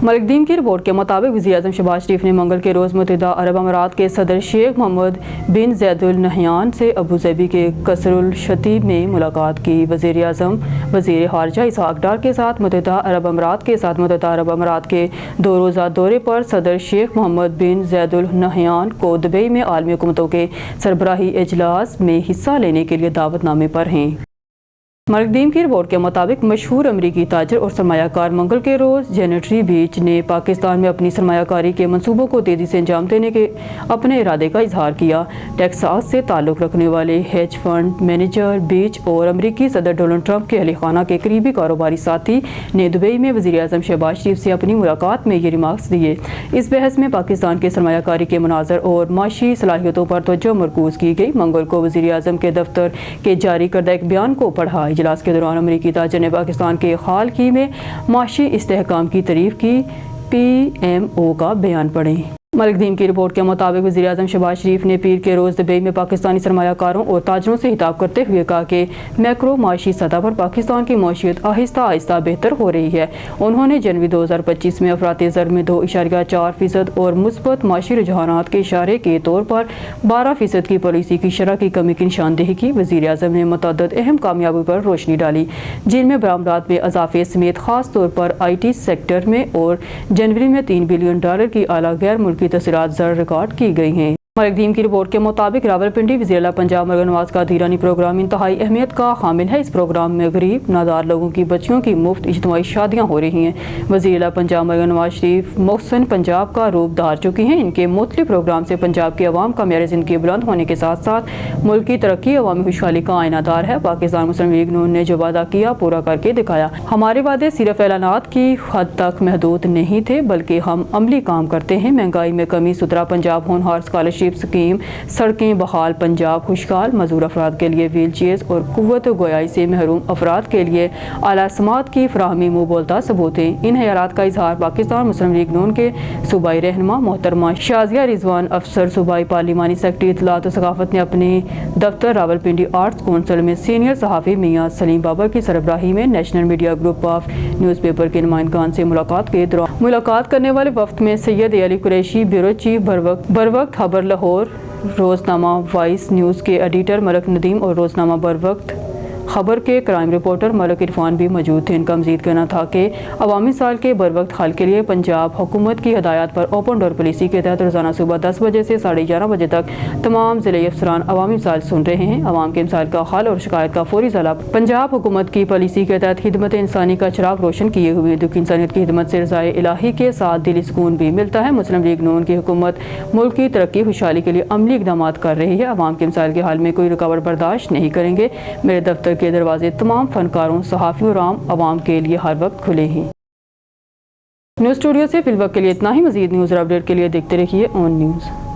मलिक दीन की रिपोर्ट के मुताबिक वज़ीर-ए-आज़म शहबाज शरीफ ने मंगल के रोज़ मुत्तहिदा अरब अमारात के सदर शेख मोहम्मद बिन ज़ैदुल नहयान से अबू ज़बी के कसरुल शतीब में मुलाकात की। वज़ीर-ए-आज़म वज़ीर ख़ारिजा इसहाक़ डार के साथ मुत्तहिदा अरब अमारात के साथ मुत्तहिदा अरब अमारात के 2 रोज़ा दौरे पर सदर शेख मोहम्मद बिन ज़ैदुल नहयान को दुबई में आलमी हुकूमतों के सरबराही इजलास में हिस्सा लेने के लिए दावतनामे पर हैं। मलिक दीन की रिपोर्ट के मुताबिक मशहूर अमरीकी ताजर और सरमायाकार मंगल के रोज़ जेनेटरी बीच ने पाकिस्तान में अपनी सरमायाकारी के मंसूबों को तेज़ी से अंजाम देने के अपने इरादे का इजहार किया। टेक्सास से ताल्लुक़ रखने वाले हेज फंड मैनेजर बीच और अमरीकी सदर डोनाल्ड ट्रंप के अहल खाना के करीबी कारोबारी साथी ने दुबई में वज़ीर-ए-आज़म शहबाज शरीफ से अपनी मुलाकात में ये रिमार्क्स दिए। इस बहस में पाकिस्तान के सरमायाकारी के मनाज़र और माशी सलाहियतों पर तवज्जो मरकूज़ की गई। मंगल को वज़ीर-ए-आज़म के दफ्तर के जारी करदा एक बयान को पढ़ा। इजलास के दौरान अमरीकी ताजर ने पाकिस्तान के हाल ही में माशी इस्तेहकाम की तारीफ की। PMO का बयान पढ़ें। मलिक दीन की रिपोर्ट के मुताबिक वज़ीर-ए-आज़म शहबाज शरीफ ने पीर के रोज़ दुबई में पाकिस्तानी सरमायाकारों और ताजरों से खिताब करते हुए कहा कि मैक्रो माशी सतह पर पाकिस्तान की मईशत आहिस्ता आहिस्ता बेहतर हो रही है। उन्होंने जनवरी 2025 में अफरात ज़र में 2.4% और मुस्बत माशी रुझानात के इशारे के तौर पर 12% की पॉलिसी की शरह की कमी की निशानदेही की। वज़ीर-ए-आज़म ने मुतअद्दिद अहम कामयाबी पर रोशनी डाली, जिनमें बरामदात में इजाफे समेत ख़ास तौर पर IT सेक्टर में और जनवरी में $3 बिलियन की आला गैर मुल्की की तस्वीरात ज़र रिकॉर्ड की गई हैं। मलिक दीन की रिपोर्ट के मुताबिक रावलपिंडी वज़ीर-ए-आला पंजाब मरकज़ नवाज का धीरानी प्रोग्राम इंतहाई अहमियत का हामिल है। इस प्रोग्राम में गरीब नादार लोगों की बच्चियों की मुफ्त इज्तिमाई शादियाँ हो रही हैं। वज़ीर-ए-आला पंजाब मरकज़ नवाज शरीफ मोहसन पंजाब का रूप धार चुकी हैं। इनके मुख्तलिफ प्रोग्राम से पंजाब के अवाम का मेयार ज़िंदगी बुलंद होने के साथ साथ मुल्क की तरक्की अवामी खुशहाली का आइनादार है। पाकिस्तान मुस्लिम लीग नून ने जो वादा किया पूरा करके दिखाया। हमारे वादे सिर्फ ऐलानात की हद तक महदूद नहीं थे, बल्कि हम अमली काम करते हैं। महंगाई में कमी, सुथरा पंजाब, होनहार स्कॉलरशिप स्कीम, सड़कें बहाल, पंजाब खुशहाल, मजदूर अफराद के लिए व्हील चेयर्स और कुव्वत गोयाई से महरूम अफराद के लिए आला समात की फराहमी मुँह बोलता सबूत हैं। इन ख्यालात का इजहार पाकिस्तान मुस्लिम लीग नून के सूबाई रहनुमा मोहतरमा शाजिया रिजवान अफसर, सूबाई पार्लिमानी सेक्रेटरी इत्तलात और सकाफत ने अपने दफ्तर रावलपिंडी आर्ट्स कौंसिल में सीनियर सहाफ़ी मियां सलीम बाबर की सरबराही में national media group of newspaper के नुमाइंदगान से मुलाकात के दौरान मुलाकात करने वाले वक्त में सैयद अली कुरैशी, ब्यूरो चीफ बरवक्त खबर लाहौर, रोज़नामा वाइस न्यूज़ के एडिटर मलक नदीम और रोज़नामा बरवक्त खबर के क्राइम रिपोर्टर मलक इरफान भी मौजूद थे। इनका मज़ीद कहना था कि अवामी साल के बरवक्त हल के लिए पंजाब हुकूमत की हदायत पर ओपन डोर पॉलिसी के तहत रोज़ाना सुबह 10 बजे से 11:30 बजे तक तमाम ज़िले अफसरान अवामी मिसाल सुन रहे हैं। अवाम के मिसाल का हल और शिकायत का फौरी ज़ला पंजाब हुकूमत की पॉलिसी के तहत खिदमत इंसानी का चिराग रोशन किए हुए दुख इंसानियत की खिदमत से रज़ाए इलाही के साथ दिली सुकून भी मिलता है। मुस्लिम लीग नून की हुकूमत मुल्क की तरक्की खुशहाली के लिए अमली इक़दाम कर रही है। अवाम के मिसाल के हल में कोई रुकावट बर्दाश्त नहीं करेंगे। मेरे दफ्तर के दरवाजे तमाम फनकारों, सहाफ़ियों और आवाम के लिए हर वक्त खुले हैं। न्यूज़ स्टूडियो से फिलवक्त के लिए इतना ही। मज़ीद न्यूज़ और अपडेट के लिए देखते रहिए ऑन न्यूज़।